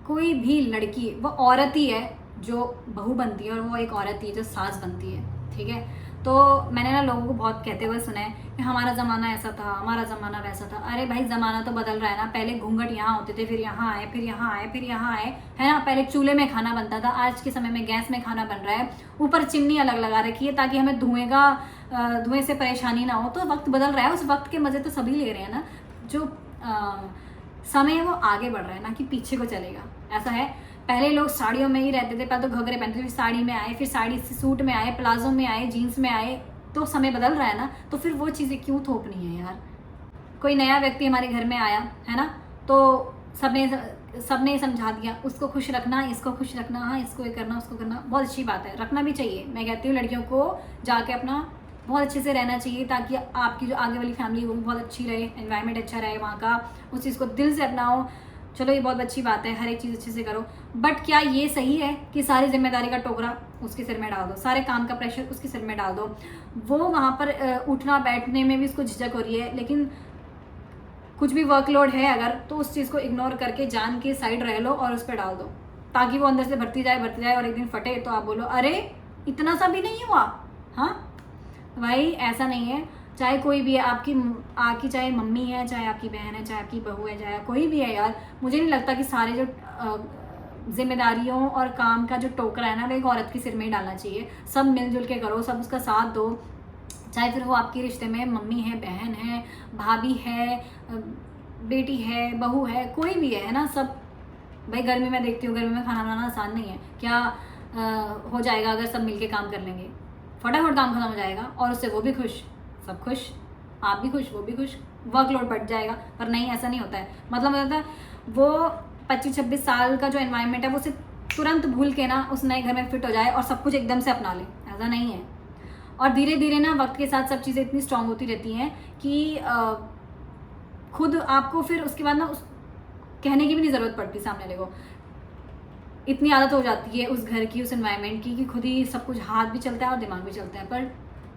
A: कोई भी लड़की, वो औरत ही है जो बहू बनती है, और वो एक औरत ही है जो सास बनती है, ठीक है। तो मैंने ना लोगों को बहुत कहते हुए सुना है कि हमारा ज़माना ऐसा था, हमारा ज़माना वैसा था। अरे भाई ज़माना तो बदल रहा है ना, पहले घूंघट यहाँ होते थे, फिर यहाँ आए, फिर यहाँ आए, फिर यहाँ आए, है ना। पहले चूल्हे में खाना बनता था, आज के समय में गैस में खाना बन रहा है, ऊपर चिमनी अलग लगा रखी है ताकि हमें धुएं से परेशानी ना हो। तो वक्त बदल रहा है, उस वक्त के मज़े तो सभी ले रहे हैं ना। जो समय वो आगे बढ़ रहा है ना कि पीछे को चलेगा, ऐसा है। पहले लोग साड़ियों में ही रहते थे, पहले तो घघरे पहनते थे, फिर साड़ी में आए, फिर साड़ी से सूट में आए, प्लाजो में आए, जीन्स में आए। तो समय बदल रहा है ना, तो फिर वो चीज़ें क्यों थोपनी है यार। कोई नया व्यक्ति हमारे घर में आया है ना, तो सबने समझा दिया, उसको खुश रखना, इसको खुश रखना, हाँ इसको ये करना, उसको करना, बहुत अच्छी बात है, रखना भी चाहिए। मैं कहती हूँ लड़कियों को जाके अपना बहुत अच्छे से रहना चाहिए, ताकि आपकी जो आगे वाली फैमिली वो भी बहुत अच्छी रहे, एनवायरनमेंट अच्छा रहे वहाँ का, उस चीज़ को दिल से अपनाओ। चलो ये बहुत अच्छी बात है, हर एक चीज़ अच्छे से करो। बट क्या ये सही है कि सारी जिम्मेदारी का टोकरा उसके सिर में डाल दो, सारे काम का प्रेशर उसके सिर में डाल दो। वो वहाँ पर उठना बैठने में भी उसको झिझक हो रही है, लेकिन कुछ भी वर्कलोड है अगर, तो उस चीज़ को इग्नोर करके जान के साइड रह लो और उस पर डाल दो, ताकि वो अंदर से भरती जाए और एक दिन फटे तो आप बोलो अरे इतना सा भी नहीं हुआ। हाँ भाई ऐसा नहीं है, चाहे कोई भी है, आपकी चाहे मम्मी है, चाहे आपकी बहन है, चाहे आपकी बहू है, चाहे कोई भी है यार, मुझे नहीं लगता कि सारे जो जिम्मेदारियों और काम का जो टोकरा है ना, वो एक औरत के सिर में ही डालना चाहिए। सब मिलजुल के करो, सब उसका साथ दो, चाहे फिर वो आपके रिश्ते में मम्मी है, बहन है, भाभी है, बेटी है, बहू है, कोई भी है ना। सब भाई गर्मी में देखती हूँ, गर्मी में खाना बनाना आसान नहीं है। क्या हो जाएगा अगर सब मिलके काम कर लेंगे, फटाफट काम खत्म हो जाएगा, और उससे वो भी खुश, सब खुश, आप भी खुश, वो भी खुश, वर्कलोड बढ़ जाएगा। पर नहीं, ऐसा नहीं होता है। मतलब वो 25-26 साल का जो एनवायरनमेंट है वो सिर्फ तुरंत भूल के ना उस नए घर में फिट हो जाए और सब कुछ एकदम से अपना ले, ऐसा नहीं है। और धीरे धीरे ना वक्त के साथ सब चीज़ें इतनी स्ट्रांग होती रहती हैं कि खुद आपको फिर उसके बाद ना उस कहने की भी नहीं ज़रूरत पड़ती सामने वाले को। इतनी आदत हो जाती है उस घर की, उस एनवायरनमेंट की, कि खुद ही सब कुछ हाथ भी चलता है और दिमाग भी चलता है, पर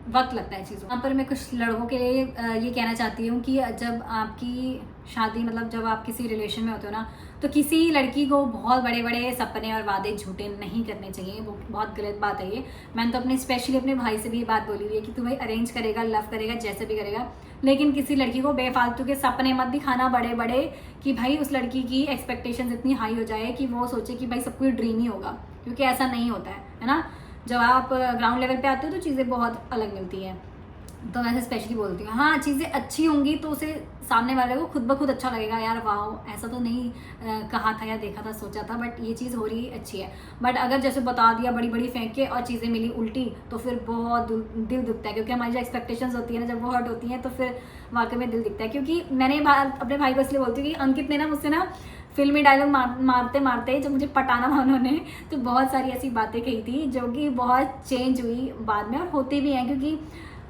A: वक्त लगता है चीज़ों। यहाँ पर मैं कुछ लड़कों के लिए ये कहना चाहती हूँ कि जब आपकी शादी, मतलब जब आप किसी रिलेशन में होते हो ना, तो किसी लड़की को बहुत बड़े बड़े सपने और वादे झूठे नहीं करने चाहिए, वो बहुत गलत बात है ये। मैंने तो स्पेशली अपने भाई से भी ये बात बोली हुई है कि तू भाई अरेंज करेगा, लव करेगा, जैसे भी करेगा, लेकिन किसी लड़की को बेफालतू के सपने मत दिखाना बड़े बड़े, कि भाई उस लड़की की एक्सपेक्टेशंस इतनी हाई हो जाए कि वो सोचे कि भाई सब कुछ ड्रीम ही होगा, क्योंकि ऐसा नहीं होता है ना। जब आप ग्राउंड लेवल पे आते हो तो चीज़ें बहुत अलग मिलती हैं। तो मैं स्पेशली बोलती हूँ हाँ, चीज़ें अच्छी होंगी तो उसे सामने वाले को खुद ब खुद अच्छा लगेगा, यार वाह ऐसा तो नहीं कहा था या देखा था सोचा था, बट ये चीज़ हो रही अच्छी है। बट अगर जैसे बता दिया बड़ी बड़ी फेंक के और चीज़ें मिली उल्टी, तो फिर बहुत दिल दुखता है, क्योंकि हमारी जो एक्सपेक्टेशंस होती है ना, जब वो हर्ट होती हैं तो फिर वाकई में दिल दिखता है। क्योंकि मैंने अपने भाई को इसलिए बोलती हूँ कि अंकित ने ना मुझसे ना फिल्मी डायलॉग मारते मारते जब मुझे पटाना था उन्होंने, तो बहुत सारी ऐसी बातें कही थी जो कि बहुत चेंज हुई बाद में और होती भी हैं। क्योंकि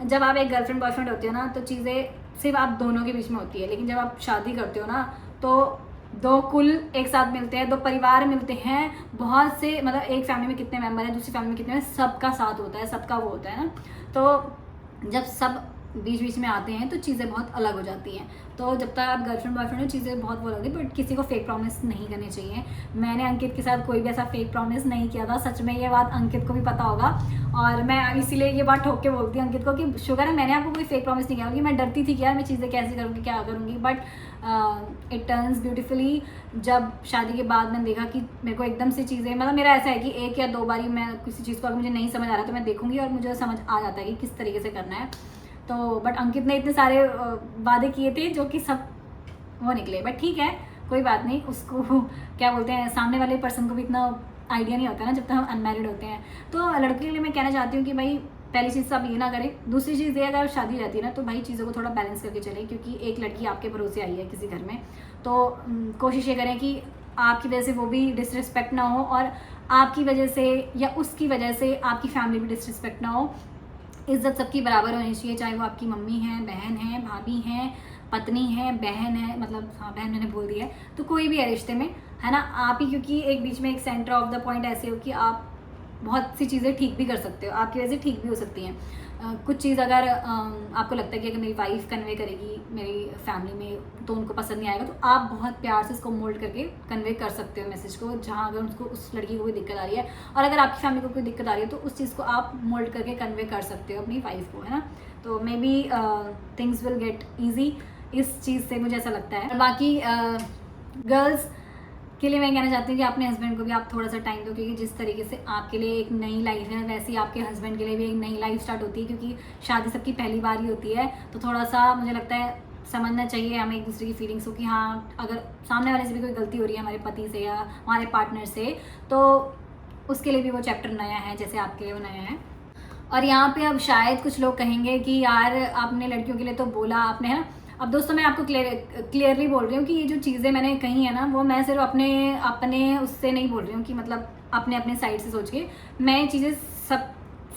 A: जब आप एक गर्लफ्रेंड बॉयफ्रेंड होते हो ना, तो चीज़ें सिर्फ आप दोनों के बीच में होती है, लेकिन जब आप शादी करते हो ना, तो दो कुल एक साथ मिलते हैं, दो परिवार मिलते हैं, बहुत से मतलब एक फैमिली में कितने मेंबर हैं, दूसरी फैमिली में कितने हैं, सबका साथ होता है, सबका वो होता है ना। तो जब सब बीच बीच में आते हैं तो चीज़ें बहुत अलग हो जाती हैं। तो जब तक आप गर्लफ्रेंड बॉयफ्रेंड हो चीज़ें बहुत वो लगती है, बट किसी को फेक प्रॉमिस नहीं करनी चाहिए। मैंने अंकित के साथ कोई भी ऐसा फेक प्रॉमिस नहीं किया था, सच में ये बात अंकित को भी पता होगा, और मैं इसीलिए ये बात ठोक के बोलती हूँ अंकित को कि शुगर है मैंने आपको कोई फेक प्रॉमिस नहीं किया, क्योंकि मैं डरती थी कि यार मैं चीज़ें कैसे करूँगी क्या करूँगी। But it turns beautifully. जब शादी के बाद मैंने देखा कि मेरे को एकदम से चीज़ें, मतलब मेरा ऐसा है कि एक या दो बारी मैं किसी चीज़ को अगर मुझे नहीं समझ आ रहा तो मैं देखूँगी और मुझे समझ आ जाता है कि किस तरीके से करना है। तो बट अंकित ने इतने सारे वादे किए थे जो कि सब वो निकले, बट ठीक है कोई बात नहीं। उसको क्या बोलते हैं, सामने वाले पर्सन को भी इतना आइडिया नहीं होता ना जब तक हम अनमैरिड होते हैं। तो लड़के के लिए मैं कहना चाहती हूँ कि भाई पहली चीज़ तो आप ये ना करें, दूसरी चीज़ ये अगर शादी रहती है ना तो भाई चीज़ों को थोड़ा बैलेंस करके चलें, क्योंकि एक लड़की आपके भरोसे आई है किसी घर में, तो कोशिश ये करें कि आपकी वजह से वो भी डिसरिस्पेक्ट ना हो, और आपकी वजह से या उसकी वजह से आपकी फैमिली भी डिसरिस्पेक्ट ना हो। इज़्ज़त सबकी बराबर होनी चाहिए, चाहे वो आपकी मम्मी हैं, बहन हैं, भाभी हैं, पत्नी है, बहन है, मतलब हाँ बहन मैंने बोल दिया है, तो कोई भी है रिश्ते में, है ना। आप ही क्योंकि एक बीच में एक सेंटर ऑफ द पॉइंट ऐसे हो कि आप बहुत सी चीज़ें ठीक भी कर सकते हो, आपकी वजह से ठीक भी हो सकती हैं। कुछ चीज़ अगर आपको लगता है कि अगर मेरी वाइफ कन्वे करेगी मेरी फैमिली में तो उनको पसंद नहीं आएगा, तो आप बहुत प्यार से इसको मोल्ड करके कन्वे कर सकते हो मैसेज को, जहाँ अगर उसको उस लड़की को कोई दिक्कत आ रही है, और अगर आपकी फैमिली को कोई दिक्कत आ रही है तो उस चीज़ को आप मोल्ड करके कन्वे कर सकते हो अपनी वाइफ को, है ना। तो may be things will get easy इस चीज़ से, मुझे ऐसा लगता है। बाकी गर्ल्स के लिए मैं कहना चाहती हूँ कि अपने हस्बैंड को भी आप थोड़ा सा टाइम दो, क्योंकि जिस तरीके से आपके लिए एक नई लाइफ है वैसे ही आपके हस्बैंड के लिए भी एक नई लाइफ स्टार्ट होती है, क्योंकि शादी सबकी पहली बार ही होती है। तो थोड़ा सा मुझे लगता है समझना चाहिए हमें एक दूसरे की फीलिंग्स को, कि हाँ अगर सामने वाले से भी कोई गलती हो रही है हमारे पति से या हमारे पार्टनर से, तो उसके लिए भी वो चैप्टर नया है जैसे आपके लिए वो नया है। और यहाँ पे अब शायद कुछ लोग कहेंगे कि यार आपने लड़कियों के लिए तो बोला आपने, है ना। अब दोस्तों मैं आपको क्लियरली बोल रही हूँ कि ये जो चीज़ें मैंने कही है ना, वो मैं सिर्फ अपने उससे नहीं बोल रही हूँ कि मतलब अपने साइड से सोच के, मैं ये चीज़ें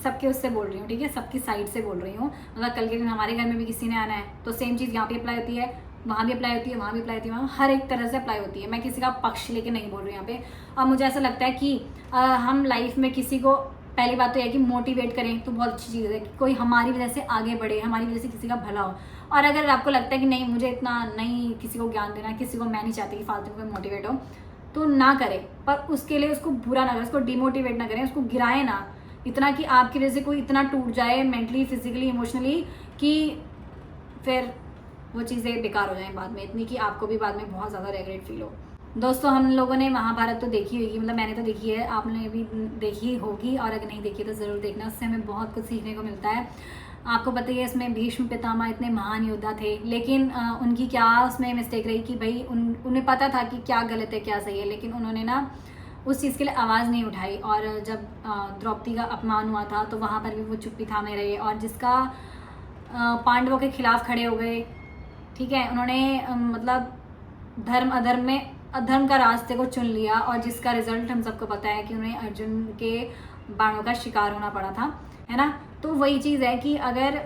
A: सबके उससे बोल रही हूँ, ठीक है, सबकी साइड से बोल रही हूँ। मतलब कल के दिन हमारे घर में भी किसी ने आना है तो सेम चीज़ यहाँ पे अप्लाई होती है, वहाँ भी अप्लाई होती है, वहाँ भी अप्लाई होती है, वहाँ हर एक तरह से अप्लाई होती है। मैं किसी का पक्ष लेके नहीं बोल रही हूँ यहाँ पे। और मुझे ऐसा लगता है कि हम लाइफ में किसी को, पहली बात तो यह है कि मोटिवेट करें तो बहुत अच्छी चीज़ है कि कोई हमारी वजह से आगे बढ़े, हमारी वजह से किसी का भला हो। और अगर आपको लगता है कि नहीं मुझे इतना नहीं किसी को ज्ञान देना, किसी को मैं नहीं चाहती कि फालतू में मोटिवेट हो, तो ना करें, पर उसके लिए उसको बुरा ना करें, उसको डिमोटिवेट ना करें, उसको गिराएं ना इतना कि आपकी वजह से कोई इतना टूट जाए मेंटली, फिजिकली, इमोशनली, कि फिर वो चीज़ें बेकार हो जाएं बाद में, इतनी कि आपको भी बाद में बहुत ज़्यादा रिग्रेट फील हो। दोस्तों हम लोगों ने महाभारत तो देखी होगी, मतलब मैंने तो देखी है, आपने भी देखी होगी, और अगर नहीं देखी तो ज़रूर देखना, उससे हमें बहुत कुछ सीखने को मिलता है। आपको पता ही है इसमें भीष्म पितामह इतने महान योद्धा थे, लेकिन उनकी क्या उसमें मिस्टेक रही कि भाई उन्हें पता था कि क्या गलत है क्या सही है, लेकिन उन्होंने ना उस चीज़ के लिए आवाज़ नहीं उठाई। और जब द्रौपदी का अपमान हुआ था तो वहाँ पर भी वो चुप्पी थामे रहे, और जिसका पांडवों के खिलाफ खड़े हो गए, ठीक है, उन्होंने मतलब अधर्म का रास्ते को चुन लिया, और जिसका रिजल्ट हम सबको पता है कि उन्हें अर्जुन के बाणों का शिकार होना पड़ा था, है ना। तो वही चीज़ है कि अगर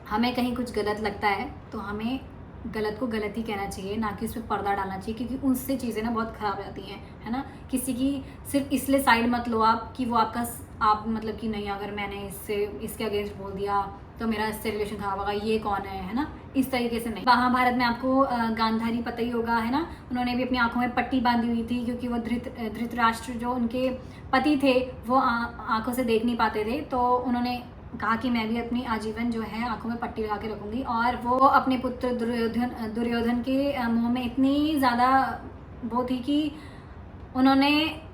A: हमें कहीं कुछ गलत लगता है तो हमें गलत को गलत ही कहना चाहिए, ना कि उस पर पर्दा डालना चाहिए, क्योंकि उससे चीज़ें ना बहुत ख़राब हो जाती हैं, है ना। किसी की सिर्फ इसलिए साइड मत लो आप कि वो आप मतलब कि नहीं अगर मैंने इसके अगेंस्ट बोल दिया तो मेरा इससे रिलेशन खराब होगा, ये कौन है ना, इस तरीके से नहीं। महाभारत में आपको गांधारी पता ही होगा, है ना, उन्होंने भी अपनी आंखों में पट्टी बांधी हुई थी, क्योंकि वो धृतराष्ट्र जो उनके पति थे वो आंखों से देख नहीं पाते थे, तो उन्होंने कहा कि मैं भी अपनी आजीवन जो है आंखों में पट्टी लगा के रखूँगी। और वो अपने पुत्र दुर्योधन के मुँह में इतनी ज़्यादा वो थी कि उन्होंने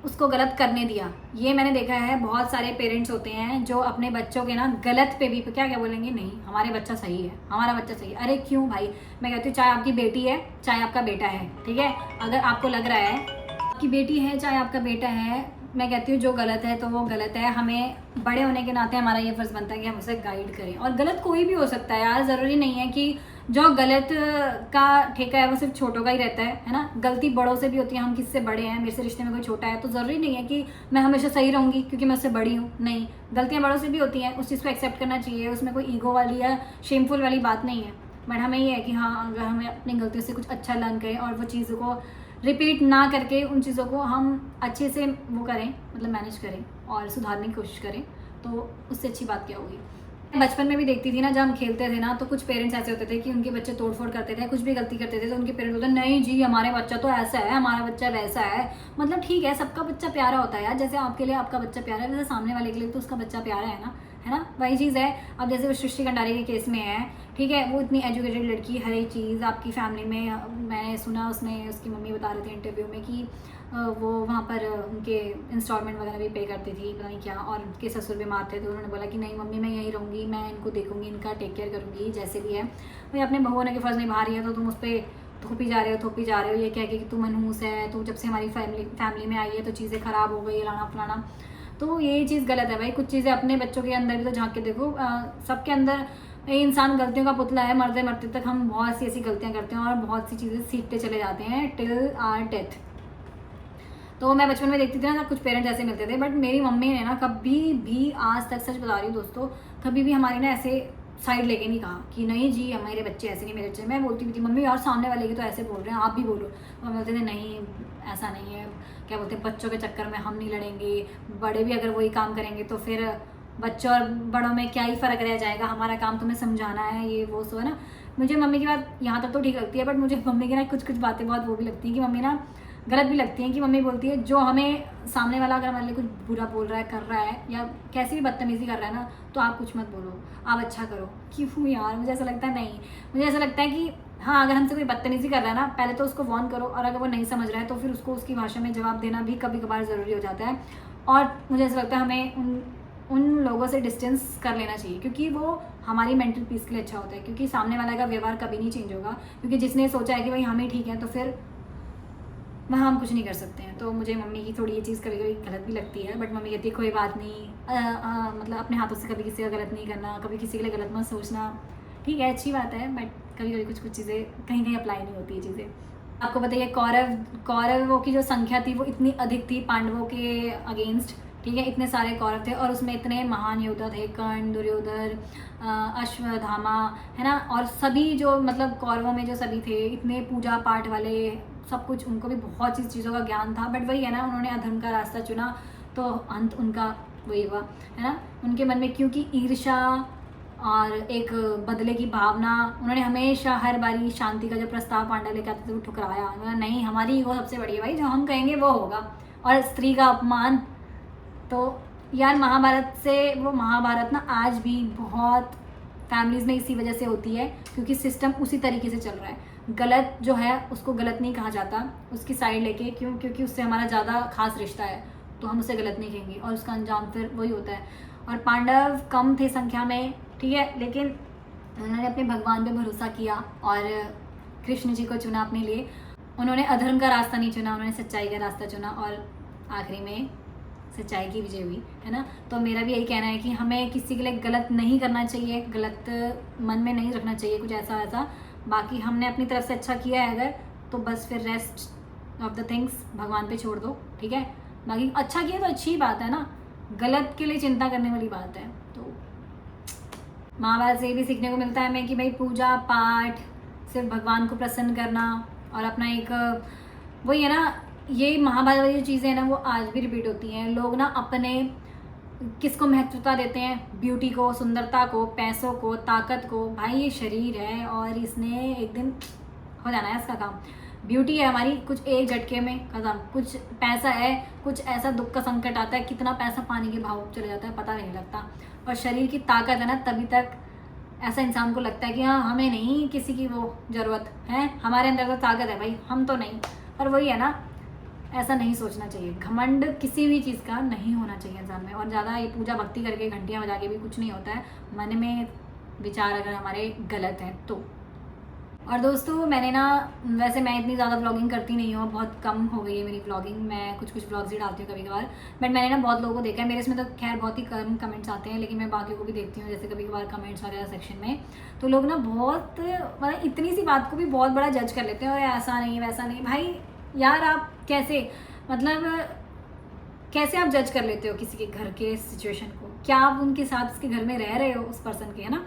A: उसको गलत करने दिया। ये मैंने देखा है, बहुत सारे पेरेंट्स होते हैं जो अपने बच्चों के ना गलत पे भी क्या क्या बोलेंगे, नहीं हमारे बच्चा सही है, हमारा बच्चा सही है। अरे क्यों भाई, मैं कहती हूँ चाहे आपकी बेटी है चाहे आपका बेटा है, ठीक है, अगर आपको लग रहा है आपकी बेटी है चाहे आपका बेटा है, मैं कहती हूँ जो गलत है तो वो गलत है। हमें बड़े होने के नाते हमारा ये फ़र्ज़ बनता है कि हम उसे गाइड करें। और गलत कोई भी हो सकता है यार, ज़रूरी नहीं है कि जो गलत का ठेका है वो सिर्फ छोटों का ही रहता है ना। गलती बड़ों से भी होती है, हम किससे बड़े हैं, मेरे से रिश्ते में कोई छोटा है तो ज़रूरी नहीं है कि मैं हमेशा सही रहूँगी क्योंकि मैं उससे बड़ी हूँ। नहीं, गलतियाँ बड़ों से भी होती हैं, उस चीज़ को एक्सेप्ट करना चाहिए, उसमें कोई ईगो वाली या शेमफुल वाली बात नहीं है। बट हमें ये है कि हाँ, अगर हमें अपनी गलतियों से कुछ अच्छा लर्न करें और वो चीज़ों को रिपीट ना करके उन चीज़ों को हम अच्छे से वो करें, मतलब मैनेज करें और सुधारने की कोशिश करें, तो उससे अच्छी बात क्या होगी। बचपन में भी देखती थी ना, जब हम खेलते थे ना, तो कुछ पेरेंट्स ऐसे होते थे कि उनके बच्चे तोड़फोड़ करते थे, कुछ भी गलती करते थे तो उनके पेरेंट्स बोलते नहीं जी हमारे बच्चा तो ऐसा है, हमारा बच्चा वैसा है। मतलब ठीक है, सबका बच्चा प्यारा होता है यार, जैसे आपके लिए आपका बच्चा प्यारा है वैसे सामने वाले के लिए तो उसका बच्चा प्यारा है ना, वही चीज़ है। अब जैसे वो सृष्टि कंडारी के केस में है, ठीक है, वो इतनी एजुकेटेड लड़की, हर एक चीज़ आपकी फैमिली में, मैंने सुना उसने, उसकी मम्मी बता रहे थे इंटरव्यू में कि वो वहाँ पर उनके इंस्टॉलमेंट वगैरह भी पे करती थी, पता नहीं क्या, और उनके ससुर बीमार थे तो उन्होंने बोला कि नहीं मम्मी मैं यहीं रहूँगी, मैं इनको देखूँगी, इनका टेक केयर करूँगी, जैसे भी है भाई अपने बहू होने के फ़र्ज़ निभा रही है तो तुम उस पर थोपी जा रहे हो ये कह के कि तू मनहूस है, तू जब से हमारी फैमिली में आई है तो चीज़ें ख़राब हो गई, लाना फलाना। तो ये चीज़ गलत है भाई। कुछ चीज़ें अपने बच्चों के अंदर भी तो झाँक के देखो। सबके अंदर इंसान गलतियों का पुतला है, मरते मरते तक हम बहुत सी ऐसी गलतियाँ करते हैं और बहुत सी चीज़ें सीखते चले जाते हैं टिल आर डेथ। तो मैं बचपन में देखती थी ना, कुछ पेरेंट्स ऐसे मिलते थे, बट मेरी मम्मी ने ना कभी भी आज तक, सच बता रही हूँ दोस्तों, कभी भी हमारी ना ऐसे साइड लेके नहीं कहा कि नहीं जी मेरे बच्चे ऐसे नहीं, मेरे बच्चे। मैं बोलती भी थी मम्मी और सामने वाले की तो ऐसे बोल रहे हैं, आप भी बोलो। तो बोलते थे नहीं ऐसा नहीं है, क्या बोलते हैं, बच्चों के चक्कर में हम नहीं लड़ेंगे, बड़े भी अगर वही काम करेंगे तो फिर बच्चों और बड़ों में क्या ही फ़र्क रह जाएगा, हमारा काम तुम्हें समझाना है, ये वो सो है ना। मुझे मम्मी की बात यहाँ तक तो ठीक लगती है, बट मुझे मम्मी की ना कुछ बातें बहुत वो भी लगती हैं कि मम्मी ना गलत भी लगती हैं। कि मम्मी बोलती है जो हमें सामने वाला अगर हमारे लिए कुछ बुरा बोल रहा है, कर रहा है, या कैसी भी बदतमीज़ी कर रहा है ना, तो आप कुछ मत बोलो, आप अच्छा करो। क्यों यार, मुझे ऐसा लगता है नहीं, मुझे ऐसा लगता है कि हाँ, अगर हमसे कोई बदतमीज़ी कर रहा है ना, पहले तो उसको वार्न करो, और अगर वो नहीं समझ रहा है तो फिर उसको उसकी भाषा में जवाब देना भी कभी कभार ज़रूरी हो जाता है। और मुझे ऐसा लगता है हमें उन लोगों से डिस्टेंस कर लेना चाहिए, क्योंकि वो हमारी मेंटल पीस के लिए अच्छा होता है। क्योंकि सामने वाला का व्यवहार कभी नहीं चेंज होगा, क्योंकि जिसने सोचा है कि भाई हम ही ठीक है तो फिर वहाँ हम कुछ नहीं कर सकते हैं। तो मुझे मम्मी की थोड़ी ये चीज़ कभी कभी गलत भी लगती है, बट मम्मी कहती है कोई बात नहीं, मतलब अपने हाथों से कभी किसी का गलत नहीं करना, कभी किसी के लिए गलत मत सोचना, ठीक है अच्छी बात है, बट कभी कभी कुछ चीज़ें कहीं कहीं अप्लाई नहीं होती है चीज़ें। आपको बताइए कौरवों की जो संख्या थी वो इतनी अधिक थी पांडवों के अगेंस्ट, ठीक है, इतने सारे कौरव थे और उसमें इतने महान योद्धा थे, कर्ण, दुर्योधन, अश्वत्थामा, है ना, और सभी जो मतलब कौरवों में जो सभी थे इतने पूजा पाठ वाले, सब कुछ, उनको भी बहुत सी चीज़ों का ज्ञान था। बट वही है ना, उन्होंने अधर्म का रास्ता चुना तो अंत उनका वही हुआ, है ना। उनके मन में क्योंकि ईर्ष्या और एक बदले की भावना, उन्होंने हमेशा हर बारी शांति का जो प्रस्ताव पांडव लेकर आते थे वो ठुकराया। उन्होंने नहीं, हमारी ईगो सबसे बड़ी है भाई, जो हम कहेंगे वो होगा। और स्त्री का अपमान, तो यार महाभारत ना आज भी बहुत फैमिलीज़ में इसी वजह से होती है, क्योंकि सिस्टम उसी तरीके से चल रहा है। गलत जो है उसको गलत नहीं कहा जाता, उसकी साइड लेके, क्योंकि उससे हमारा ज़्यादा खास रिश्ता है तो हम उसे गलत नहीं कहेंगे, और उसका अंजाम फिर वही होता है। और पांडव कम थे संख्या में, ठीक है, लेकिन उन्होंने अपने भगवान पे भरोसा किया और कृष्ण जी को चुना अपने लिए। उन्होंने अधर्म का रास्ता नहीं चुना, उन्होंने सच्चाई का रास्ता चुना, और आखिरी में सच्चाई की विजय हुई, है ना। तो मेरा भी यही कहना है कि हमें किसी के लिए गलत नहीं करना चाहिए, गलत मन में नहीं रखना चाहिए कुछ ऐसा वैसा। बाकी हमने अपनी तरफ से अच्छा किया है अगर, तो बस फिर रेस्ट ऑफ द थिंग्स भगवान पे छोड़ दो, ठीक है। बाकी अच्छा किया तो अच्छी बात है ना, गलत के लिए चिंता करने वाली बात है। तो महाभारत से भी सीखने को मिलता है हमें कि भाई पूजा पाठ, सिर्फ भगवान को प्रसन्न करना, और अपना एक वही है ना, ये महाभारत वाली जो चीज़ें हैं ना वो आज भी रिपीट होती हैं। लोग ना अपने किसको महत्वता देते हैं, ब्यूटी को, सुंदरता को, पैसों को, ताकत को। भाई ये शरीर है और इसने एक दिन हो जाना है इसका काम। ब्यूटी है हमारी, कुछ एक झटके में खत्म। कुछ पैसा है, कुछ ऐसा दुख का संकट आता है, कितना पैसा पानी के भाव चले जाता है पता नहीं लगता। और शरीर की ताकत है ना, तभी तक ऐसा इंसान को लगता है कि हाँ हमें नहीं किसी की वो ज़रूरत है, हमारे अंदर तो ताकत है भाई, हम तो नहीं। और वही है ना, ऐसा नहीं सोचना चाहिए। घमंड किसी भी चीज़ का नहीं होना चाहिए इंसान में। और ज़्यादा ये पूजा भक्ति करके घंटियाँ बजा के भी कुछ नहीं होता है, मन में विचार अगर हमारे गलत हैं तो। और दोस्तों मैंने ना, वैसे मैं इतनी ज़्यादा व्लॉगिंग करती नहीं हूँ, बहुत कम हो गई है मेरी व्लॉगिंग, मैं कुछ व्लॉग्स ही डालती हूँ कभी कभार। बट मैंने ना बहुत लोगों को देखा है, मेरे इसमें तो खैर बहुत ही कम कमेंट्स आते हैं, लेकिन मैं बाकी को भी देखती हूँ जैसे कभी कभार कमेंट्स वगैरह सेक्शन में। तो लोग ना बहुत मतलब इतनी सी बात को भी बहुत बड़ा जज कर लेते हैं, और ऐसा नहीं वैसा नहीं। भाई यार आप कैसे, मतलब कैसे आप जज कर लेते हो किसी के घर के सिचुएशन को? क्या आप उनके साथ उसके घर में रह रहे हो उस पर्सन के, है ना?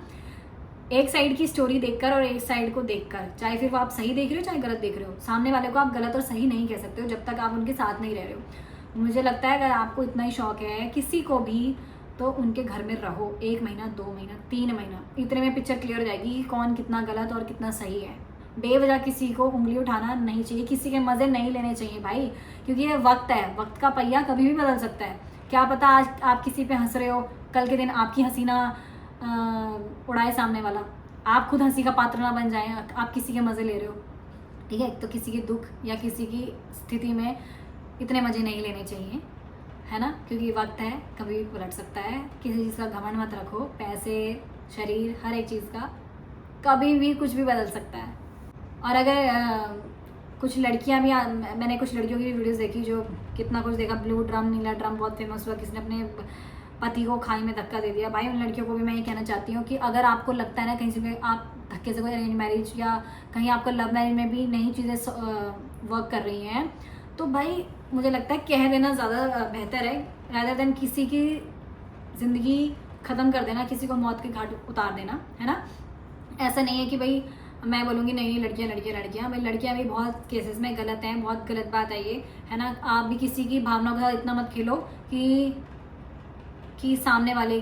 A: एक साइड की स्टोरी देखकर और एक साइड को देखकर, चाहे फिर वो आप सही देख रहे हो चाहे गलत देख रहे हो, सामने वाले को आप गलत और सही नहीं कह सकते हो जब तक आप उनके साथ नहीं रह रहे हो। मुझे लगता है अगर आपको इतना ही शौक है किसी को भी, तो उनके घर में रहो 1 महीना 2 महीना 3 महीना, इतने में पिक्चर क्लियर हो जाएगी कि कौन कितना गलत और कितना सही है। बेवजह किसी को उंगली उठाना नहीं चाहिए, किसी के मज़े नहीं लेने चाहिए भाई, क्योंकि ये वक्त है, वक्त का पहिया कभी भी बदल सकता है। क्या पता आज आप किसी पे हंस रहे हो, कल के दिन आपकी हंसी ना उड़ाए सामने वाला, आप खुद हंसी का पात्र ना बन जाए, आप किसी के मज़े ले रहे हो, ठीक है? तो किसी के दुख या किसी की स्थिति में इतने मज़े नहीं लेने चाहिए, है ना? क्योंकि वक्त है, कभी भी पलट सकता है। किसी चीज़ का घमंड मत रखो, पैसे, शरीर, हर एक चीज़ का कभी भी कुछ भी बदल सकता है। और अगर कुछ लड़कियां भी, मैंने कुछ लड़कियों की वीडियोस देखी जो कितना कुछ देखा, ब्लू ड्रम नीला ड्रम बहुत फेमस हुआ, किसी ने अपने पति को खाई में धक्का दे दिया। भाई उन लड़कियों को भी मैं ये कहना चाहती हूँ कि अगर आपको लगता है ना कहीं से आप धक्के से कोई अरेंज मैरिज या कहीं आपको लव मैरिज में भी नई चीज़ें वर्क कर रही हैं, तो भाई मुझे लगता है कह देना ज़्यादा बेहतर है, रादर देन किसी की ज़िंदगी ख़त्म कर देना, किसी को मौत के घाट उतार देना, है ना? ऐसा नहीं है कि भाई मैं बोलूँगी नहीं लड़कियाँ लड़कियाँ लड़कियाँ, भाई लड़कियाँ भी बहुत केसेस में गलत हैं, बहुत गलत बात है ये, है ना? आप भी किसी की भावनाओं के साथ इतना मत खेलो कि सामने वाले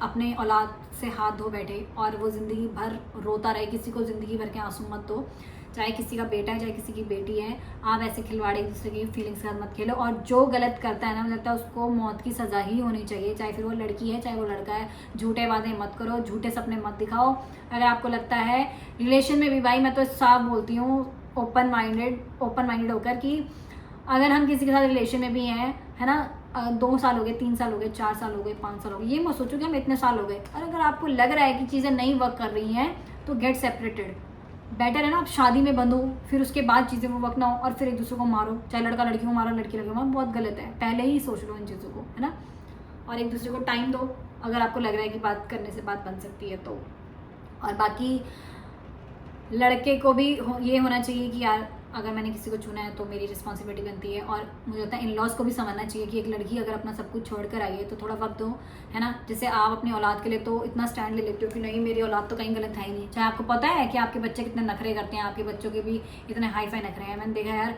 A: अपने औलाद से हाथ धो बैठे और वो ज़िंदगी भर रोता रहे। किसी को ज़िंदगी भर के आंसू मत दो, चाहे किसी का बेटा है चाहे किसी की बेटी है, आप ऐसे खिलवाड़े एक दूसरे की फीलिंग्स के साथ मत खेलो। और जो गलत करता है ना, मुझे लगता है उसको मौत की सज़ा ही होनी चाहिए, चाहे फिर वो लड़की है चाहे वो लड़का है। झूठे वादे मत करो, झूठे सपने मत दिखाओ। अगर आपको लगता है रिलेशन में भी, भाई मैं तो साफ बोलती हूँ ओपन माइंडेड होकर, कि अगर हम किसी के साथ रिलेशन में भी हैं, है ना, 2 साल हो गए, 3 साल हो गए, 4 साल हो गए, 5 साल हो गए, ये मत सोचो कि हम इतने साल हो गए। और अगर आपको लग रहा है कि चीज़ें नहीं वर्क कर रही हैं तो गेट सेपरेटेड, बेटर है ना। आप शादी में बंधो, फिर उसके बाद चीज़ें वो वर्क ना हो और फिर एक दूसरे को मारो, चाहे लड़का लड़की को मारो, लड़की लड़की को मारो, बहुत गलत है। पहले ही सोच लो इन चीज़ों को, है ना? और एक दूसरे को टाइम दो अगर आपको लग रहा है कि बात करने से बात बन सकती है तो। और बाकी लड़के को भी ये होना चाहिए कि यार अगर मैंने किसी को चुना है तो मेरी रिस्पॉन्सिबिलिटी बनती है। और मुझे लगता है इन लॉज को भी समझना चाहिए कि एक लड़की अगर अपना सब कुछ छोड़ कर आई है तो थोड़ा वक्त दो, है ना? जैसे आप अपनी औलाद के लिए तो इतना स्टैंड ले लेते हो कि नहीं मेरी औलाद तो कहीं गलत है ही नहीं, चाहे आपको पता है कि आपके बच्चे कितने नखरे करते हैं, आपके बच्चों के भी इतने हाई फाई नखरे हैं। मैंने देखा यार